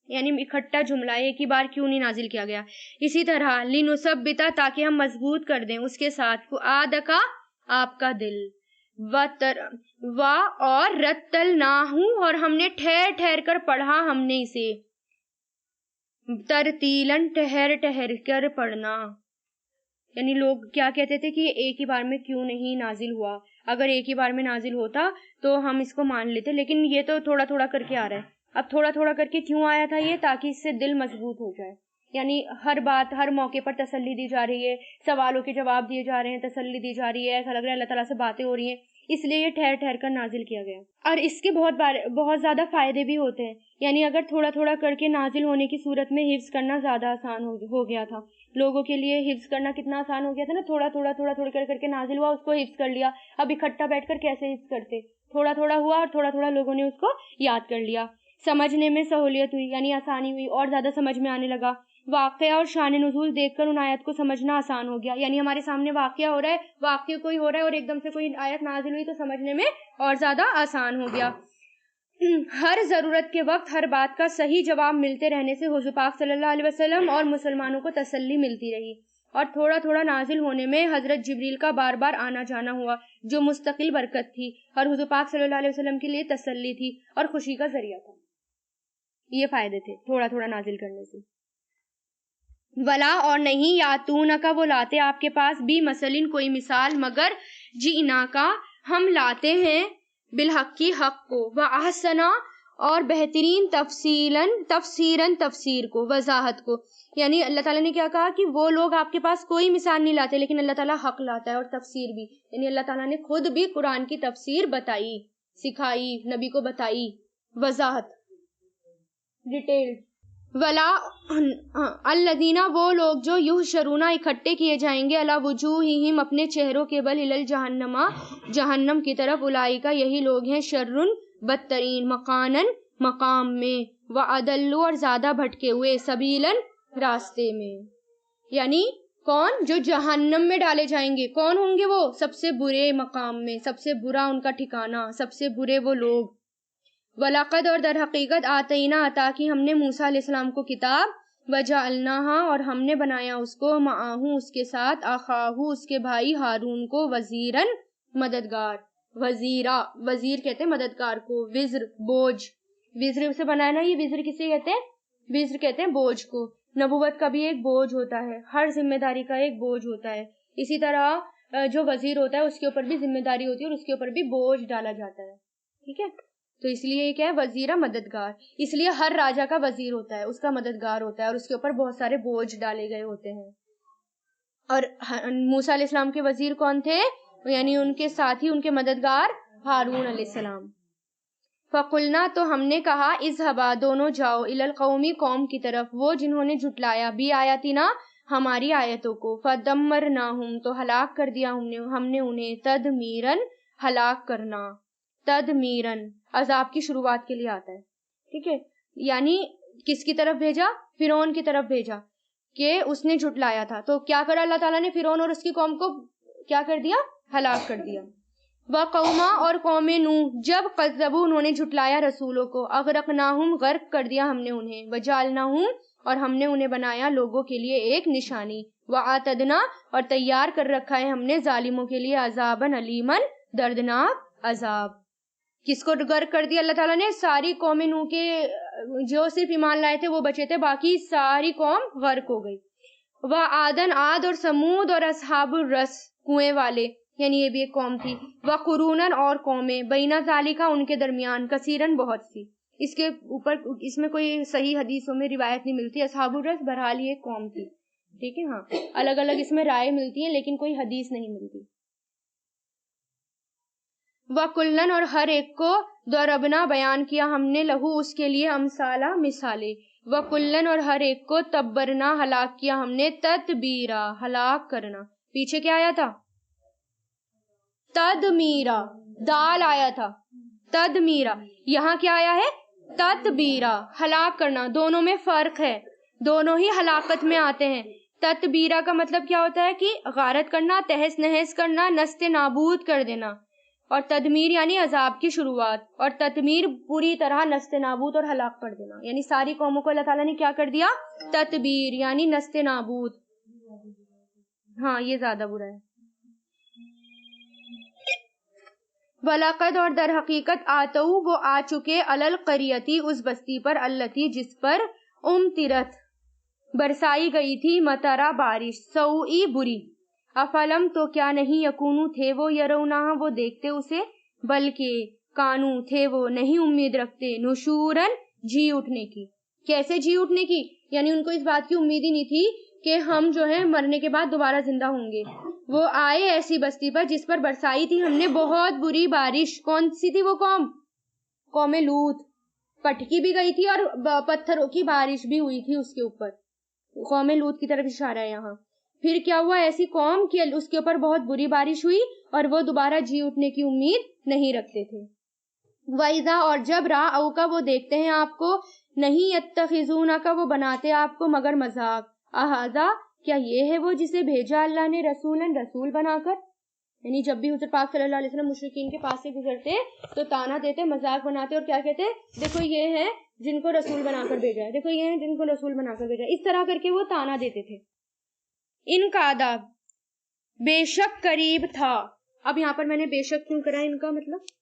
یعنی اکٹھا جملہ ایک ہی بار کیوں نہیں نازل کیا گیا۔ اسی طرح لنثبتا، تاکہ ہم مضبوط کر دیں اس کے ساتھ، فؤادکا، آپ کا دل، اور رتلناہ، اور ہم نے ٹھہر ٹھہر کر پڑھا ہم نے اسے، ترتیلن، ٹھہر ٹھہر کر پڑھنا۔ یعنی لوگ کیا کہتے تھے کہ یہ ایک ہی بار میں کیوں نہیں نازل ہوا، اگر ایک ہی بار میں نازل ہوتا تو ہم اس کو مان لیتے، لیکن یہ تو تھوڑا تھوڑا کر کے آ رہا ہے۔ اب تھوڑا تھوڑا کر کے کیوں آیا تھا یہ؟ تاکہ اس سے دل مضبوط ہو جائے، یعنی ہر بات ہر موقع پر تسلی دی جا رہی ہے، سوالوں کے جواب دیے جا رہے ہیں، تسلی دی جا رہی ہے، ایسا لگ رہا ہے اللہ تعالیٰ سے باتیں ہو رہی ہیں، اس لیے یہ ٹھہر ٹھہر کر نازل کیا گیا۔ اور اس کے بہت زیادہ فائدے بھی ہوتے ہیں، یعنی اگر تھوڑا تھوڑا کر کے نازل ہونے کی صورت میں حفظ کرنا زیادہ آسان ہو گیا تھا، لوگوں کے لیے حفظ کرنا کتنا آسان ہو گیا تھا نا، تھوڑا تھوڑا کر کے نازل ہوا، اس کو حفظ کر لیا۔ اب اکٹھا بیٹھ کر کیسے حفظ کرتے؟ تھوڑا تھوڑا ہوا اور تھوڑا تھوڑا لوگوں نے اس کو یاد کر لیا، سمجھنے میں سہولیت ہوئی، یعنی آسانی ہوئی اور زیادہ سمجھ میں آنے لگا۔ واقعہ اور شان نزول دیکھ کر ان آیت کو سمجھنا آسان ہو گیا، یعنی ہمارے سامنے واقعہ ہو رہا ہے، واقعہ کوئی ہو رہا ہے اور ایک دم سے کوئی آیت نازل ہوئی تو سمجھنے میں اور زیادہ آسان ہو گیا۔ ہر ضرورت کے وقت ہر بات کا صحیح جواب ملتے رہنے سے حضور پاک صلی اللہ علیہ وسلم اور مسلمانوں کو تسلی ملتی رہی، اور تھوڑا تھوڑا نازل ہونے میں حضرت جبریل کا بار بار آنا جانا ہوا، جو مستقل برکت تھی اور حضور پاک صلی اللہ علیہ وسلم کے لیے تسلی تھی اور خوشی کا ذریعہ تھا۔ یہ فائدے تھے تھوڑا تھوڑا نازل کرنے سے۔ ولا، اور نہیں، یاتونکا، وہ لاتے آپ کے پاس، بھی مثلاً، کوئی مثال، مگر جئناکا، ہم لاتے ہیں، بالحق کی، حق کو، واحسنا، اور بہترین، تفسیراً، تفسیر کو، وضاحت کو۔ یعنی اللہ تعالیٰ نے کیا کہا کہ وہ لوگ آپ کے پاس کوئی مثال نہیں لاتے، لیکن اللہ تعالیٰ حق لاتا ہے اور تفسیر بھی، یعنی اللہ تعالیٰ نے خود بھی قرآن کی تفسیر بتائی، سکھائی، نبی کو بتائی، وضاحت، ڈیٹیلڈ۔ ولا، الذین، وہ لوگ جو یحشرون، اکٹھے کیے جائیں گے، علی وجوہہم، اپنے چہروں کے بل، الی جہنم، جہنم کی طرف، اولئک، یہی لوگ ہیں، شرٌ، بدترین، مکانن، مقام میں، واضل، اور زیادہ بھٹکے ہوئے، سبیلاً، راستے میں۔ یعنی کون؟ جو جہنم میں ڈالے جائیں گے، کون ہوں گے وہ؟ سب سے برے مقام میں، سب سے برا ان کا ٹھکانہ، سب سے برے وہ لوگ۔ وَلَقَدْ، اور در حقیقت، آتَيْنَا، عطا کی ہم نے موسیٰ علیہ السلام کو کتاب، وَجَعَلْنَاهَا، اور ہم نے بنایا اس کو، مَعَهُ، اس کے ساتھ، أَخَاهُ، اس کے بھائی، ہارون کو، وزیراً، مددگار، وزیرہ، وزیر کہتے ہیں مددگار کو، وزر، بوجھ، وزر سے بنایا نا، یہ وزر کسے کہتے ہیں؟ وزر کہتے ہیں بوجھ کو، نبوت کا بھی ایک بوجھ ہوتا ہے، ہر ذمہ داری کا ایک بوجھ ہوتا ہے. اسی طرح جو وزیر ہوتا ہے اس کے اوپر بھی ذمہ داری ہوتی ہے اور اس کے اوپر بھی بوجھ ڈالا جاتا ہے. ٹھیک ہے، تو اس لیے یہ کیا ہے، وزیرہ مددگار. اس لیے ہر راجا کا وزیر ہوتا ہے، اس کا مددگار ہوتا ہے اور اس کے اوپر بہت سارے بوجھ ڈالے گئے ہوتے ہیں. اور موسیٰ علیہ السلام کے وزیر کون تھے؟ یعنی ان کے ساتھی، ان کے مددگار ہارون علیہ السلام. فَقُلْنَا تو ہم نے کہا، اذْهَبَا دونوں جاؤ، اِلَى الْقَوْمِ قوم کی طرف، وہ جنہوں نے جھٹلایا بھی آیاتنا ہماری آیتوں کو. فَدَمَّرْنَاهُمْ تو ہلاک کر دیا ہم نے انہیں. تدمیراً ہلاک کرنا، تدمیراً عذاب کی شروعات کے لیے آتا ہے. ٹھیک ہے، یعنی کس کی طرف بھیجا؟ فرعون کی طرف بھیجا کہ اس نے جھٹلایا تھا. تو کیا کرا اللہ تعالیٰ نے؟ فرعون اور اس کی قوم کو کیا کر دیا؟ ہلاک کر دیا. وَقَوْمَ اور قوم نوح جب قذبوا انہوں نے جھٹلایا رسولوں کو، اغرقناہم غرق کر دیا ہم نے انہیں. وجعلناہم اور ہم نے انہیں بنایا لوگوں کے لیے ایک نشانی. وَأَعْتَدْنَا اور تیار کر رکھا ہے ہم نے ظالموں کے لیے عذابًا علیمًا دردناک عذاب. کس کو غرق کر دیا اللہ تعالیٰ نے؟ ساری قوم نوح کے جو صرف ایمان لائے تھے وہ بچے تھے، باقی ساری قوم غرق ہو گئی. وَعَادًا عاد اور سمود اور اصحاب الرس کنویں والے، یعنی یہ بھی ایک قوم تھی. وَقُرُونًا اور قومیں، بین ذالک ان کے درمیان، کثیرن بہت سی. اس کے اوپر اس میں کوئی صحیح حدیثوں میں روایت نہیں ملتی. اصحاب الرس بہرحال یہ ایک قوم تھی. ٹھیک ہے، ہاں الگ الگ اس میں رائے ملتی ہیں لیکن کوئی حدیث نہیں ملتی. وَكُلًّا اور ہر ایک کو ضربنا بیان کیا ہم نے لہو اس کے لیے امثالہ مثالیں. وَكُلًّا اور ہر ایک کو تبرنا ہلاک کیا ہم نے تتبیرا ہلاک کرنا. پیچھے کیا آیا تھا؟ تدمیرا، دال آیا تھا تدمیرا. یہاں کیا آیا ہے؟ تتبیرا ہلاک کرنا. دونوں میں فرق ہے، دونوں ہی ہلاکت میں آتے ہیں. تتبیرا کا مطلب کیا ہوتا ہے کہ غارت کرنا، تہس نہس کرنا، نست نابود کر دینا. اور تدمیر یعنی عذاب کی شروعات، اور تدمیر پوری طرح نست نابود اور ہلاک کر دینا. یعنی ساری قوموں کو اللہ تعالیٰ نے کیا کر دیا؟ تدبیر یعنی نست نابود. ہاں یہ زیادہ برا ہے. وَلَقَدْ اور در حقیقت آتَو وہ آ چکے عَلَى الْقَرْيَةِ اس بستی پر، الَّتِي جس پر اُمْطِرَت برسائی گئی تھی، مطرہ بارش، سوئی بری. افلم تو کیا نہیں، یکونو تھے وہ، یرونہا وہ دیکھتے اسے، بلکہ کانو تھے وہ نہیں امید رکھتے، نشورن جی اٹھنے کی. کیسے جی اٹھنے کی؟ یعنی ان کو اس بات کی امید ہی نہیں تھی کہ ہم جو ہے مرنے کے بعد دوبارہ زندہ ہوں گے. وہ آئے ایسی بستی پر جس پر برسائی تھی ہم نے بہت بری بارش. کون سی تھی وہ قوم؟ قوم لوط. پٹکی بھی گئی تھی اور پتھروں کی بارش بھی ہوئی تھی اس کے اوپر. قوم لوط کی طرف اشارہ ہے یہاں. پھر کیا ہوا؟ ایسی قوم کہ اس کے اوپر بہت بری بارش ہوئی اور وہ دوبارہ جی اٹھنے کی امید نہیں رکھتے تھے. وَإِذَا اور جب رَأَوْكَ وہ دیکھتے ہیں آپ کو، نہیں يَتَّخِذُونَكَ وہ بناتے آپ کو مگر مذاق. اَهَذَا کیا یہ ہے وہ جسے بھیجا اللہ نے رسولاً رسول بنا کر. یعنی جب بھی حضرت پاک صلی اللہ علیہ وسلم مشرکین کے پاس سے گزرتے تو تانا دیتے، مذاق بناتے اور کیا کہتے؟ دیکھو یہ ہے جن کو رسول بنا کر بھیجا ہے، دیکھو یہ ہے جن کو رسول بنا کر بھیجا ہے. اس طرح کر کے وہ تانا دیتے تھے. ان کا آداب بے شک قریب تھا. اب یہاں پر میں نے بے شک کیوں کرا؟ ان کا مطلب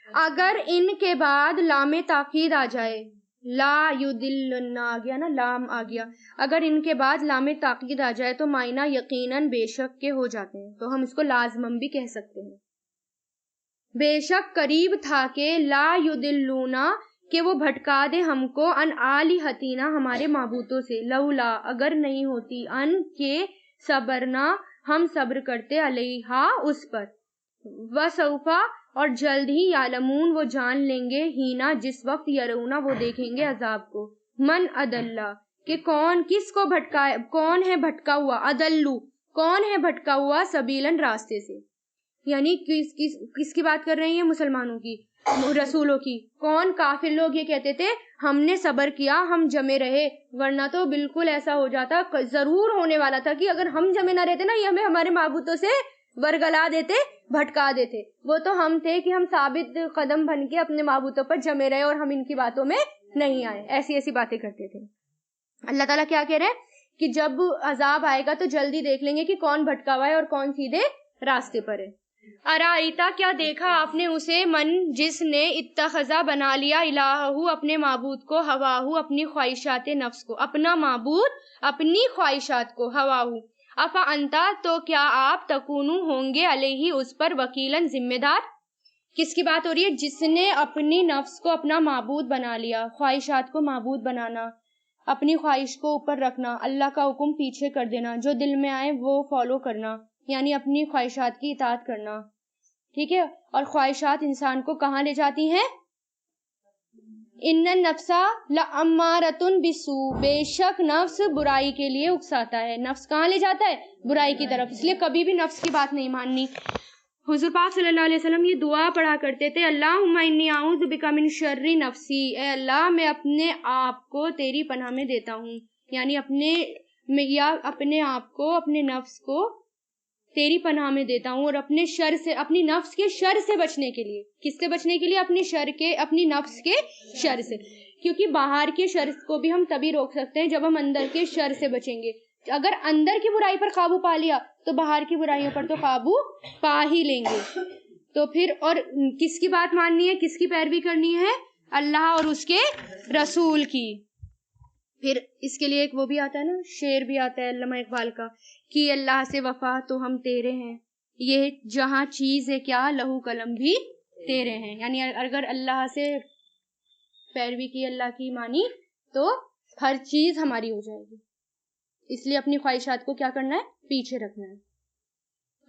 اگر ان کے بعد لام تاکید آ جائے، لا یدلن آ گیا نا، لام آ گیا، اگر ان کے بعد لام تاکید آ جائے تو معنی یقیناً بے شک کے ہو جاتے ہیں، تو ہم اس کو لازمم بھی کہہ سکتے ہیں. بے شک قریب تھا کہ لا یدلونا کہ وہ بھٹکا دے ہم کو، ان آلہتینا ہمارے معبودوں سے، لولا اگر نہیں ہوتی، ان کے صبرنا ہم صبر کرتے، علیہا اس پر، وسوفا اور جلد ہی، یعلمون وہ جان لیں گے، ہینا جس وقت، یرونا وہ دیکھیں گے عذاب کو، من ادلہ کہ کون کس کو بھٹکا، کون ہے بھٹکا ہوا، ادلو کون ہے بھٹکا ہوا، سبیلن راستے سے. یعنی کس کی بات کر رہی ہیں؟ مسلمانوں کی، رسولوں کی. کون؟ کافر لوگ یہ کہتے تھے ہم نے صبر کیا، ہم جمے رہے، ورنہ تو بالکل ایسا ہو جاتا، ضرور ہونے والا تھا کہ اگر ہم جمے نہ رہتے نا، یہ ہمیں ہمارے معبودوں سے ورگلا دیتے، بھٹکا دیتے. وہ تو ہم تھے کہ ہم ثابت قدم بن کے اپنے معبودوں پر جمے رہے اور ہم ان کی باتوں میں نہیں آئے. ایسی باتیں کرتے تھے. اللہ تعالیٰ کیا کہہ رہے ہیں کہ جب عذاب آئے گا تو جلدی دیکھ لیں گے کہ کون بھٹکا ہوا ہے اور کون سیدھے راستے پر ہے. ارائیتا کیا دیکھا آپ نے اسے، من جس نے اتخذا بنا لیا الہہ اپنے معبود کو، ہواہو اپنی خواہشات نفس کو، اپنا معبود اپنی خواہشات کو، ہواہو، افا انتا تو کیا آپ، تکونو ہوں گے، علیہ اس پر، وکیلن ذمہ دار. کس کی بات ہو رہی ہے؟ جس نے اپنی نفس کو اپنا معبود بنا لیا، خواہشات کو معبود بنانا، اپنی خواہش کو اوپر رکھنا، اللہ کا حکم پیچھے کر دینا، جو دل میں آئے وہ فالو کرنا، یعنی اپنی خواہشات کی اطاعت کرنا. ٹھیک ہے. اور خواہشات انسان کو کہاں لے جاتی ہیں؟ ان النفس لامارۃ بالسوء، بے شک نفس برائی کے لیے اکساتا ہے. نفس کہاں لے جاتا ہے؟ برائی کی طرف. اس لیے کبھی بھی نفس کی بات نہیں ماننی. حضور پاک صلی اللہ علیہ وسلم یہ دعا پڑھا کرتے تھے، اللہم انی اعوذ بک من شر نفسی، اے اللہ میں اپنے آپ کو تیری پناہ میں دیتا ہوں، یعنی اپنے آپ کو، اپنے نفس کو تیری پناہ میں دیتا ہوں، اور اپنے شر سے، اپنی نفس کے شر سے بچنے کے لیے. کس سے بچنے کے لیے؟ اپنی نفس کے شر سے. کیونکہ باہر کے شر کو بھی ہم تبھی روک سکتے ہیں جب ہم اندر کے شر سے بچیں گے. اگر اندر کی برائی پر قابو پا لیا تو باہر کی برائیوں پر تو قابو پا ہی لیں گے. تو پھر اور کس کی بات ماننی ہے، کس کی پیروی کرنی ہے؟ اللہ اور اس کے رسول کی. پھر اس کے لیے ایک وہ بھی آتا ہے نا، شعر بھی آتا ہے علامہ اقبال کا، کہ اللہ سے وفا تو ہم تیرے ہیں، یہ جہاں چیز ہے کیا، لہو قلم بھی تیرے ہیں. یعنی اگر اللہ سے پیروی کی، اللہ کی مانی، تو ہر چیز ہماری ہو جائے گی. اس لیے اپنی خواہشات کو کیا کرنا ہے؟ پیچھے رکھنا ہے.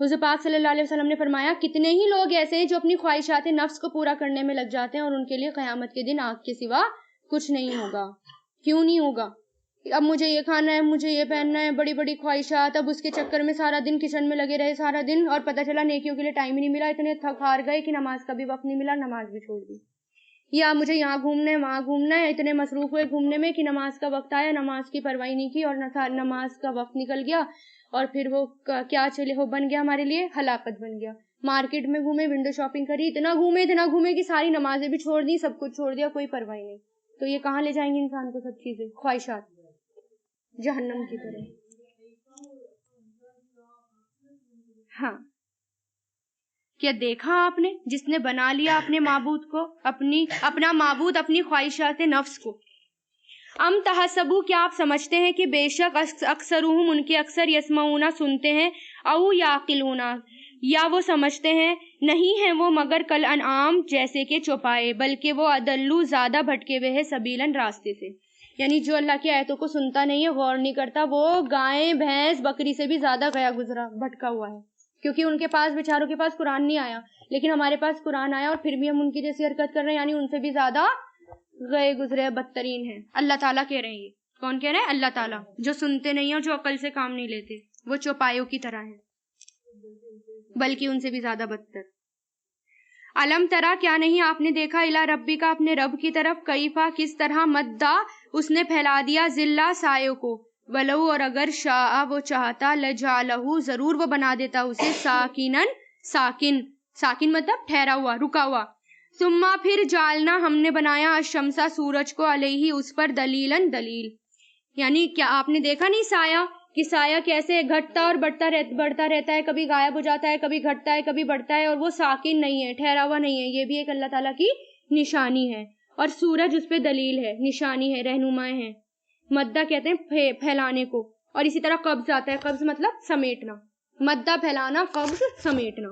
حضور پاک صلی اللہ علیہ وسلم نے فرمایا، کتنے ہی لوگ ایسے ہیں جو اپنی خواہشات نفس کو پورا کرنے میں لگ جاتے ہیں اور ان کے لیے قیامت کے دن آگ کے سوا کچھ نہیں ہوگا. کیوں نہیں ہوگا؟ اب مجھے یہ کھانا ہے، مجھے یہ پہننا ہے، بڑی بڑی خواہشات، اب اس کے چکر میں سارا دن کچن میں لگے رہے سارا دن، اور پتہ چلا نیکیوں کے لیے ٹائم ہی نہیں ملا، اتنے تھک ہار گئے کہ نماز کا بھی وقت نہیں ملا، نماز بھی چھوڑ دی. یا مجھے یہاں گھومنا ہے، وہاں گھومنا ہے، اتنے مصروف ہوئے گھومنے میں کہ نماز کا وقت آیا، نماز کی پرواہی نہیں کی، اور نماز کا وقت نکل گیا، اور پھر وہ کیا وہ بن گیا ہمارے لیے؟ ہلاکت بن گیا. مارکیٹ میں گھومے، ونڈو شاپنگ کری، اتنا گھومے کہ ساری نمازیں بھی چھوڑ دی، سب کچھ چھوڑ دیا، کوئی پرواہی نہیں. تو یہ کہاں لے جائیں گے انسان کو؟ سب چیزیں، خواہشات، جہنم کی طرح. ہاں، کیا دیکھا آپ نے جس نے بنا لیا اپنے معبود کو، اپنا معبود اپنی خواہشات نفس کو. ام تحسبو، کیا آپ سمجھتے ہیں کہ بے شک اکثرہم، ان کے اکثر، یسمعون سنتے ہیں، او یعقلون یا وہ سمجھتے ہیں، نہیں ہیں وہ مگر کل انعام جیسے کہ چوپائے، بلکہ وہ اضلوا زیادہ بھٹکے ہوئے ہیں، سبیلاً راستے سے. یعنی جو اللہ کی آیتوں کو سنتا نہیں ہے، غور نہیں کرتا، وہ گائے بھینس بکری سے بھی زیادہ گیا گزرا بھٹکا ہوا ہے. کیونکہ ان کے پاس، بیچاروں کے پاس قرآن نہیں آیا، لیکن ہمارے پاس قرآن آیا اور پھر بھی ہم ان کی جیسی حرکت کر رہے ہیں، یعنی ان سے بھی زیادہ گئے گزرے بدترین ہیں. اللہ تعالیٰ کہہ رہے ہیں. یہ کون کہہ رہے ہیں؟ اللہ تعالیٰ. جو سنتے نہیں ہیں اور جو عقل سے کام نہیں لیتے، وہ چوپایوں کی طرح ہیں، بلکہ ان سے بھی زیادہ بدتر. علم ترا، کیا نہیں آپ نے دیکھا، الی ربی کا، اپنے رب کی طرف، کیفا کس طرح، مدّا اس نے پھیلا دیا، ذلہ سایوں کو، ولو اور اگر شاء وہ چاہتا، لجعلہ ضرور وہ بنا دیتا اسے، ساکنن ساکن مطلب ٹھہرا ہوا، رکا ہوا. ثم پھر جعلنا ہم نے بنایا، الشمس سورج کو، علیہ اس پر، دلیلاً دلیل. یعنی کیا آپ نے دیکھا نہیں سایہ، کہ سایہ کیسے گھٹتا اور بڑھتا رہتا ہے، کبھی غائب ہو جاتا ہے، کبھی گھٹتا ہے، کبھی بڑھتا ہے، اور وہ ساکن نہیں ہے، ٹھہرا ہوا نہیں ہے. یہ بھی ایک اللہ تعالیٰ کی نشانی ہے. اور سورج اس پہ دلیل ہے، نشانی ہے، رہنمائے ہیں. مدہ کہتے ہیں پھیلانے کو. اور اسی طرح قبض آتا ہے، قبض مطلب سمیٹنا، مدہ پھیلانا، قبض سمیٹنا.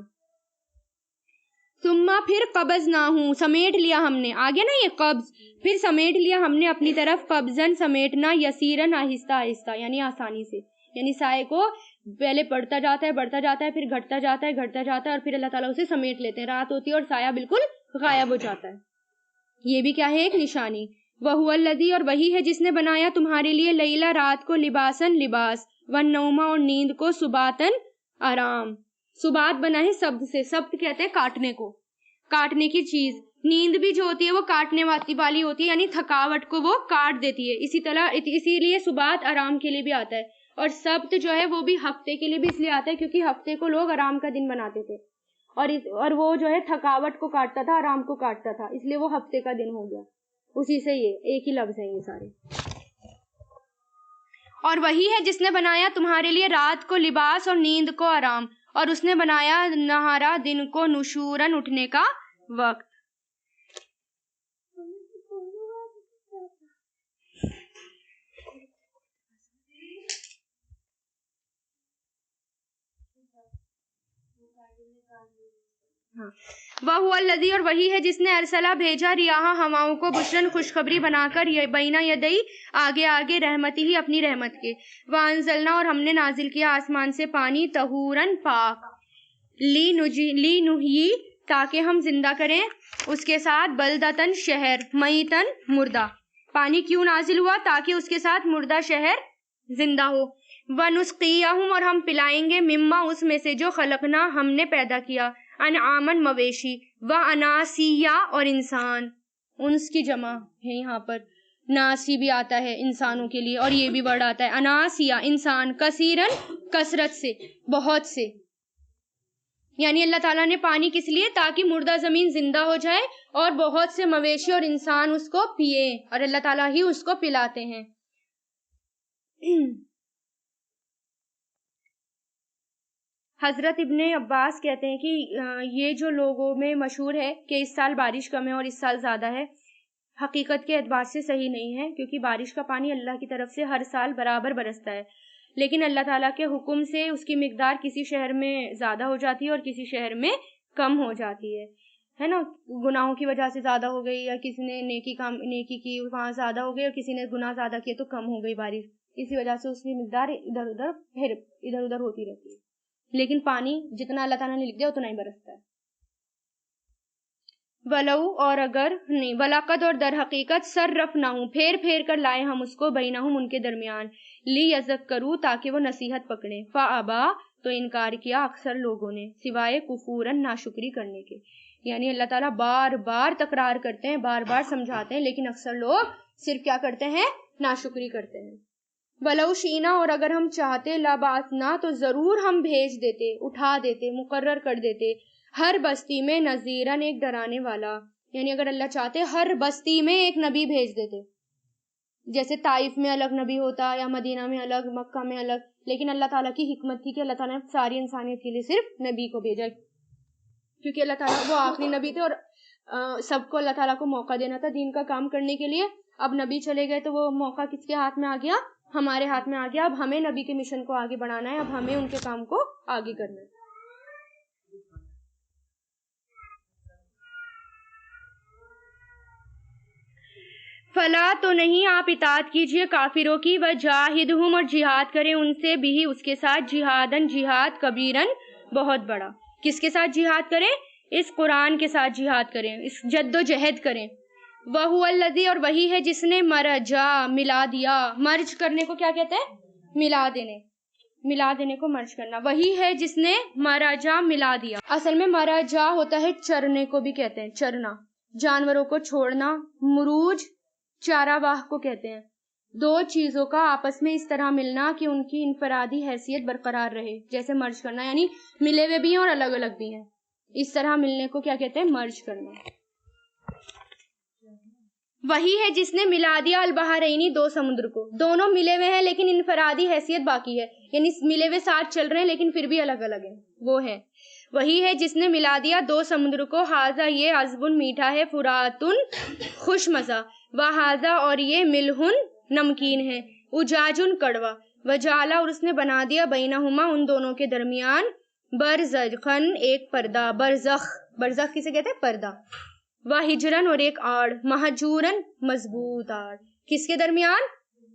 ثم پھر قبض نہ ہوں، سمیٹ لیا ہم نے، آگے نا یہ قبض، پھر سمیٹ لیا ہم نے اپنی طرف، قبضن سمیٹنا، یسیرن آہستہ آہستہ، یعنی آسانی سے. یعنی سائے کو پہلے بڑھتا جاتا ہے، پھر گھٹتا جاتا ہے، اور پھر اللہ تعالیٰ اسے سمیٹ لیتے ہیں. رات ہوتی ہے اور سایہ بالکل غائب ہو جاتا ہے. یہ بھی کیا ہے؟ ایک نشانی. وَهُوَ الَّذِي، اور وہی ہے جس نے بنایا تمہارے لیے، لیلا رات کو، لباسن لباس، وَالنَّوْمَ اور نیند کو، سباتن آرام. سبات بنا ہے سبت سے، سبت کہتے ہیں کاٹنے کو، کاٹنے کی چیز. نیند بھی جو ہوتی ہے وہ کاٹنے والی ہوتی ہے، یعنی تھکاوٹ کو وہ کاٹ دیتی ہے. اسی لیے سبات آرام کے لیے بھی آتا ہے. اور سبت جو ہے وہ بھی ہفتے کے لیے بھی اس لیے آتا ہے کیونکہ ہفتے کو لوگ آرام کا دن بناتے تھے، اور وہ جو ہے تھکاوٹ کو کاٹتا تھا، آرام کو کاٹتا تھا، اس لیے وہ ہفتے کا دن ہو گیا. اسی سے یہ ایک ہی لفظ ہیں یہ سارے. اور وہی ہے جس نے بنایا تمہارے لیے رات کو لباس اور نیند کو آرام. اور اس نے بنایا نہارا دن کو نشورن اٹھنے کا وقت. وَهُوَ الَّذِي اور وہی ہے جس نے ارسلہ بھیجا ریاح ہواؤں کو بشرن خوشخبری بنا کر بین یدئی آگے آگے رحمتی ہی اپنی رحمت کے. وَأَنزَلْنَا اور ہم نے نازل کیا آسمان سے پانی طہوراً پاک لِنُحْيِی تاکہ ہم زندہ کریں اس کے ساتھ بلدتاً شہر میتاً مردہ. پانی کیوں نازل ہوا؟ تاکہ اس کے ساتھ مردہ شہر زندہ ہو. وَنُسْقِيَهُمْ اور ہم پلائیں گے مما اس میں سے جو خلقنا ہم نے پیدا کیا انعامن مویشی واناسیا اور انسان. انس کی جمع ہے یہاں پر، ناسی بھی آتا ہے انسانوں کے لیے اور یہ بھی ورڈ آتا ہے اناسیا انسان کثیرن کثرت سے بہت سے. یعنی اللہ تعالیٰ نے پانی کس لیے؟ تاکہ مردہ زمین زندہ ہو جائے اور بہت سے مویشی اور انسان اس کو پیے اور اللہ تعالیٰ ہی اس کو پلاتے ہیں. حضرت ابن عباس کہتے ہیں کہ یہ جو لوگوں میں مشہور ہے کہ اس سال بارش کم ہے اور اس سال زیادہ ہے، حقیقت کے اعتبار سے صحیح نہیں ہے، کیونکہ بارش کا پانی اللہ کی طرف سے ہر سال برابر برستا ہے، لیکن اللہ تعالیٰ کے حکم سے اس کی مقدار کسی شہر میں زیادہ ہو جاتی ہے اور کسی شہر میں کم ہو جاتی ہے نا. گناہوں کی وجہ سے زیادہ ہو گئی یا کسی نے نیکی کی وہاں زیادہ ہو گئی اور کسی نے گناہ زیادہ کیے تو کم ہو گئی بارش. اسی وجہ سے اس کی مقدار ادھر ادھر ہوتی رہتی ہے، لیکن پانی جتنا اللہ تعالیٰ نے لکھ دیا اتنا ہی برستا ہے. ولو اور اگر نہیں ولاقت اور در حقیقت صرفناہم پھیر پھیر کر لائے ہم اس کو بینہم ان کے درمیان لیذکروا تاکہ وہ نصیحت پکڑیں. فابا تو انکار کیا اکثر لوگوں نے سوائے کفورن ناشکری کرنے کے. یعنی اللہ تعالیٰ بار بار تکرار کرتے ہیں، بار بار سمجھاتے ہیں، لیکن اکثر لوگ صرف کیا کرتے ہیں؟ ناشکری کرتے ہیں. ولو شینا اور اگر ہم چاہتے لبعثنا تو ضرور ہم بھیج دیتے، اٹھا دیتے، مقرر کر دیتے ہر بستی میں نذیرن ایک ڈرانے والا. یعنی اگر اللہ چاہتے ہر بستی میں ایک نبی بھیج دیتے، جیسے طائف میں الگ نبی ہوتا یا مدینہ میں الگ، مکہ میں الگ، لیکن اللہ تعالیٰ کی حکمت تھی کہ اللہ تعالیٰ نے ساری انسانیت کے لیے صرف نبی کو بھیجا، کیونکہ اللہ تعالیٰ وہ آخری نبی تھے اور سب کو اللہ تعالیٰ کو موقع دینا تھا دین کا کام کرنے کے لیے. اب نبی چلے گئے تو وہ موقع کس کے ہاتھ میں آ گیا؟ ہمارے ہاتھ میں آ گیا. اب ہمیں نبی کے مشن کو آگے بڑھانا ہے، اب ہمیں ان کے کام کو آگے کرنا ہے. فلا تو نہیں آپ اطاعت کیجئے کافروں کی، وجاہدہم اور جہاد کریں ان سے بھی اس کے ساتھ جہادن جہاد کبیرن بہت بڑا. کس کے ساتھ جہاد کریں؟ اس قرآن کے ساتھ جہاد کریں، اس جد و جہد کریں. وَهُوَ الَّذِي اور وہی ہے جس نے مرجا ملا دیا. مرج کرنے کو کیا کہتے ہیں؟ ملا دینے کو مرج کرنا. وہی ہے جس نے مرجا ملا دیا. اصل میں مرجا ہوتا ہے چرنے کو بھی کہتے ہیں، چرنا، جانوروں کو چھوڑنا. مروج چارواہ کو کہتے ہیں. دو چیزوں کا آپس میں اس طرح ملنا کہ ان کی انفرادی حیثیت برقرار رہے، جیسے مرج کرنا، یعنی ملے ہوئے بھی ہیں اور الگ الگ بھی ہیں. اس طرح ملنے کو کیا کہتے ہیں؟ مرج کرنا. وہی ہے جس نے ملا دیا البحرینی دو سمندر کو. دونوں ملے ہوئے ہیں لیکن انفرادی حیثیت باقی ہے، یعنی ملے ہوئے ساتھ چل رہے ہیں لیکن پھر بھی الگ الگ ہیں. وہ ہے وہی ہے جس نے ملا دیا دو سمندر کو. ہاذا یہ عذبن میٹھا ہے، فراتن خوش مزہ، وہاذا اور یہ ملہن نمکین ہے، اجاجن کڑوا. وجعلا اور اس نے بنا دیا بینہما ان دونوں کے درمیان برزخن ایک پردہ. برزخ کسے کہتے ہیں؟ پردہ. وحجرن اور ایک آڑ، مہجورن مضبوط آڑ. کس کے درمیان؟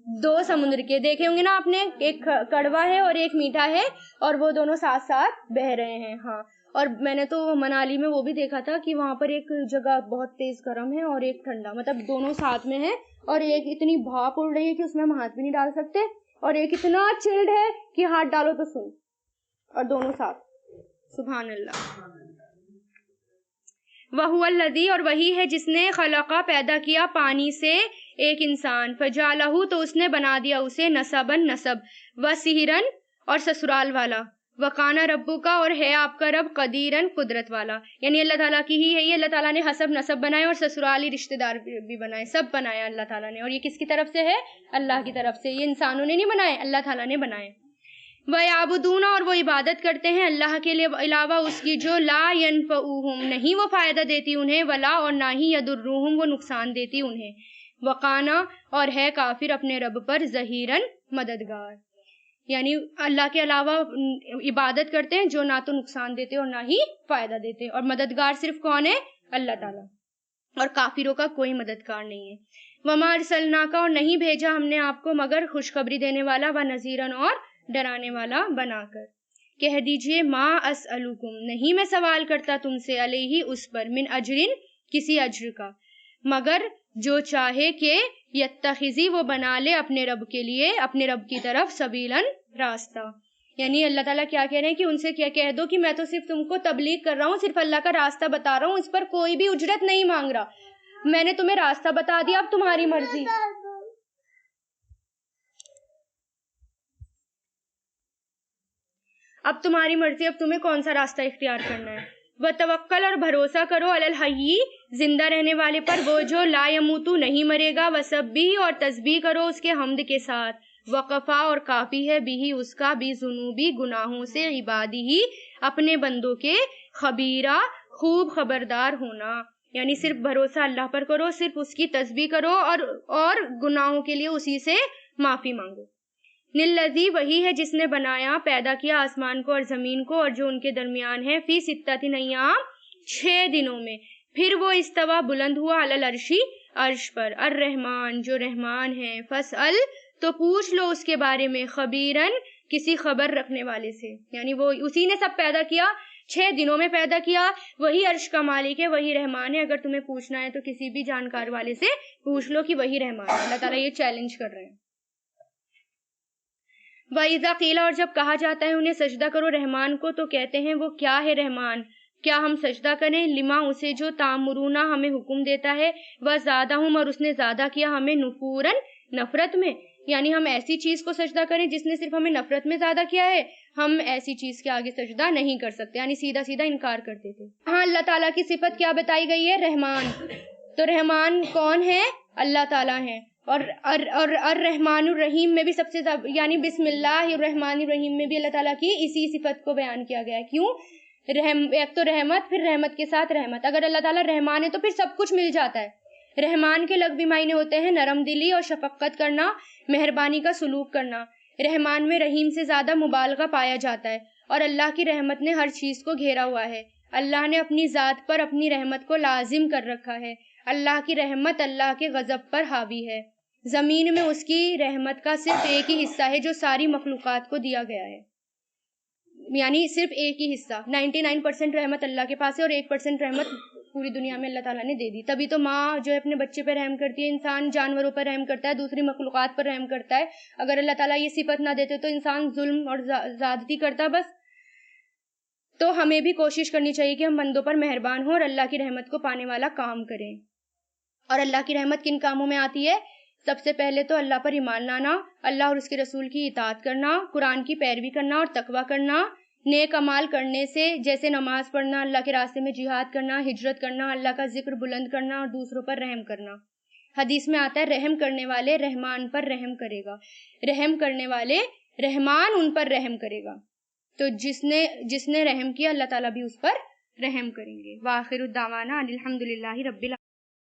دو سمندر کے. دیکھے ہوں گے نا آپ نے، ایک کڑوا ہے اور ایک میٹھا ہے اور وہ دونوں ساتھ ساتھ بہ رہے ہیں. ہاں، اور میں نے تو منالی میں وہ بھی دیکھا تھا کہ وہاں پر ایک جگہ بہت تیز گرم ہے اور ایک ٹھنڈا، مطلب دونوں ساتھ میں ہیں، اور ایک اتنی بھاپ اڑ رہی ہے کہ اس میں ہم ہاتھ بھی نہیں ڈال سکتے، اور ایک اتنا چلڈ ہے کہ ہاتھ ڈالو تو سن، اور دونوں ساتھ. سبحان اللہ. وَهُوَ الَّذِي اور وہی ہے جس نے خلقہ پیدا کیا پانی سے ایک انسان، فجعلہ تو اس نے بنا دیا اسے نسباً نسب، وسحرن اور سسرال والا، وکانا ربک اور ہے آپ کا رب قدیرن قدرت والا. یعنی اللہ تعالیٰ کی ہی ہے یہ. اللہ تعالیٰ نے حسب نسب بنائے اور سسرالی رشتہ دار بھی بنائے، سب بنایا اللہ تعالیٰ نے. اور یہ کس کی طرف سے ہے؟ اللہ کی طرف سے. یہ انسانوں نے نہیں بنائے، اللہ تعالیٰ نے بنائے. وَيَعْبُدُونَ اور وہ عبادت کرتے ہیں اللہ کے علاوہ اس کی جو لا ينفعuhum نہیں وہ فائدہ دیتی انہیں، ولا اور نہ ہی يضرuhum وہ نقصان دیتی انہیں، وقانا اور ہے کافر اپنے رب پر ظہیراً مددگار، یعنی اللہ کے علاوہ عبادت کرتے ہیں جو نہ تو نقصان دیتے اور نہ ہی فائدہ دیتے، اور مددگار صرف کون ہے؟ اللہ تعالیٰ، اور کافروں کا کوئی مددگار نہیں ہے۔ وَمَا أَرْسَلْنَاكَ اور نہیں بھیجا ہم نے آپ کو مگر خوشخبری دینے والا، وَنَذِيرًا اور ڈرانے والا بنا کر۔ کہہ دیجئے ما اسألکم نہیں میں سوال کرتا تم سے، علیہ اس پر، من اجرن کسی اجر کا، مگر جو چاہے کہ یتخذی وہ بنا لے اپنے رب کے لیے، اپنے رب کی طرف، سبیلاً راستہ، یعنی اللہ تعالیٰ کیا کہہ رہے ہیں کہ ان سے کیا کہہ دو کہ میں تو صرف تم کو تبلیغ کر رہا ہوں، صرف اللہ کا راستہ بتا رہا ہوں، اس پر کوئی بھی اجرت نہیں مانگ رہا، میں نے تمہیں راستہ بتا دیا، اب تمہاری مرضی۔ اب تمہاری مرضی، اب تمہیں کون سا راستہ اختیار کرنا ہے۔ وتوکل اور بھروسہ کرو علی الحی زندہ رہنے والے پر، وہ جو لا یموتو نہیں مرے گا، وسبح اور تسبیح کرو اس کے حمد کے ساتھ، وقفا اور کافی ہے بھی اس کا، بھی ذنوبی گناہوں سے، عبادی ہی اپنے بندوں کے، خبیرہ خوب خبردار ہونا، یعنی صرف بھروسہ اللہ پر کرو، صرف اس کی تسبیح کرو اور گناہوں کے لیے اسی سے معافی مانگو۔ للذی وہی ہے جس نے بنایا پیدا کیا آسمان کو اور زمین کو اور جو ان کے درمیان ہے، فی ستۃ ایام 6 دنوں میں، پھر وہ استوا بلند ہوا، علی العرشی عرش پر، الرحمن جو رحمان ہے، فاسأل تو پوچھ لو اس کے بارے میں، خبیرن کسی خبر رکھنے والے سے، یعنی وہ اسی نے سب پیدا کیا، 6 دنوں میں پیدا کیا، وہی عرش کا مالک ہے، وہی رحمان ہے، اگر تمہیں پوچھنا ہے تو کسی بھی جانکار والے سے پوچھ لو کہ وہی رحمان ہے۔ اللہ تعالیٰ یہ چیلنج کر رہے ہیں۔ وَإِذَا قِيلَ اور جب کہا جاتا ہے انہیں سجدہ کرو رحمان کو، تو کہتے ہیں وہ کیا ہے رحمان، کیا ہم سجدہ کریں، لما اسے جو تامرونا ہمیں حکم دیتا ہے، وَزَادَهُمْ اور اس نے زیادہ کیا ہمیں، نفوراً نفرت میں، یعنی ہم ایسی چیز کو سجدہ کریں جس نے صرف ہمیں نفرت میں زیادہ کیا ہے، ہم ایسی چیز کے آگے سجدہ نہیں کر سکتے، یعنی سیدھا سیدھا انکار کرتے تھے۔ ہاں اللہ تعالیٰ کی صفت کیا بتائی گئی ہے؟ رحمان، تو رحمان کون ہے؟ اللہ تعالیٰ ہے، اور الرحمن الرحیم میں بھی سب سے یعنی بسم اللہ الرحمن الرحیم میں بھی اللہ تعالیٰ کی اسی صفت کو بیان کیا گیا ہے۔ کیوں؟ ایک تو رحمت، پھر رحمت کے ساتھ رحمت، اگر اللہ تعالیٰ رحمان ہے تو پھر سب کچھ مل جاتا ہے۔ رحمان کے لغوی معنی ہوتے ہیں نرم دلی اور شفقت کرنا، مہربانی کا سلوک کرنا۔ رحمان میں رحیم سے زیادہ مبالغہ پایا جاتا ہے، اور اللہ کی رحمت نے ہر چیز کو گھیرا ہوا ہے، اللہ نے اپنی ذات پر اپنی رحمت کو لازم کر رکھا ہے، اللہ کی رحمت اللہ کے غضب پر حاوی ہے، زمین میں اس کی رحمت کا صرف ایک ہی حصہ ہے جو ساری مخلوقات کو دیا گیا ہے، یعنی صرف ایک ہی حصہ، 99% رحمت اللہ کے پاس ہے اور 1% رحمت پوری دنیا میں اللہ تعالیٰ نے دے دی۔ تبھی تو ماں جو ہے اپنے بچے پہ رحم کرتی ہے، انسان جانوروں پر رحم کرتا ہے، دوسری مخلوقات پر رحم کرتا ہے۔ اگر اللہ تعالیٰ یہ صفت نہ دیتے تو انسان ظلم اور زیادتی کرتا بس۔ تو ہمیں بھی کوشش کرنی چاہیے کہ ہم بندوں پر مہربان ہوں اور اللہ کی رحمت کو پانے والا کام کریں۔ اور اللہ کی رحمت کن کاموں میں آتی ہے؟ سب سے پہلے تو اللہ پر ایمان لانا، اللہ اور اس کے رسول کی اطاعت کرنا، قرآن کی پیروی کرنا اور تقویٰ کرنا، نیک اعمال کرنے سے جیسے نماز پڑھنا، اللہ کے راستے میں جہاد کرنا، ہجرت کرنا، اللہ کا ذکر بلند کرنا اور دوسروں پر رحم کرنا۔ حدیث میں آتا ہے رحم کرنے والے رحمان پر رحم کرے گا، رحم کرنے والے رحمان ان پر رحم کرے گا، تو جس نے رحم کیا اللہ تعالیٰ بھی اس پر رحم کریں گے۔ وآخر الدعوانا الحمد للہ رب العالمین۔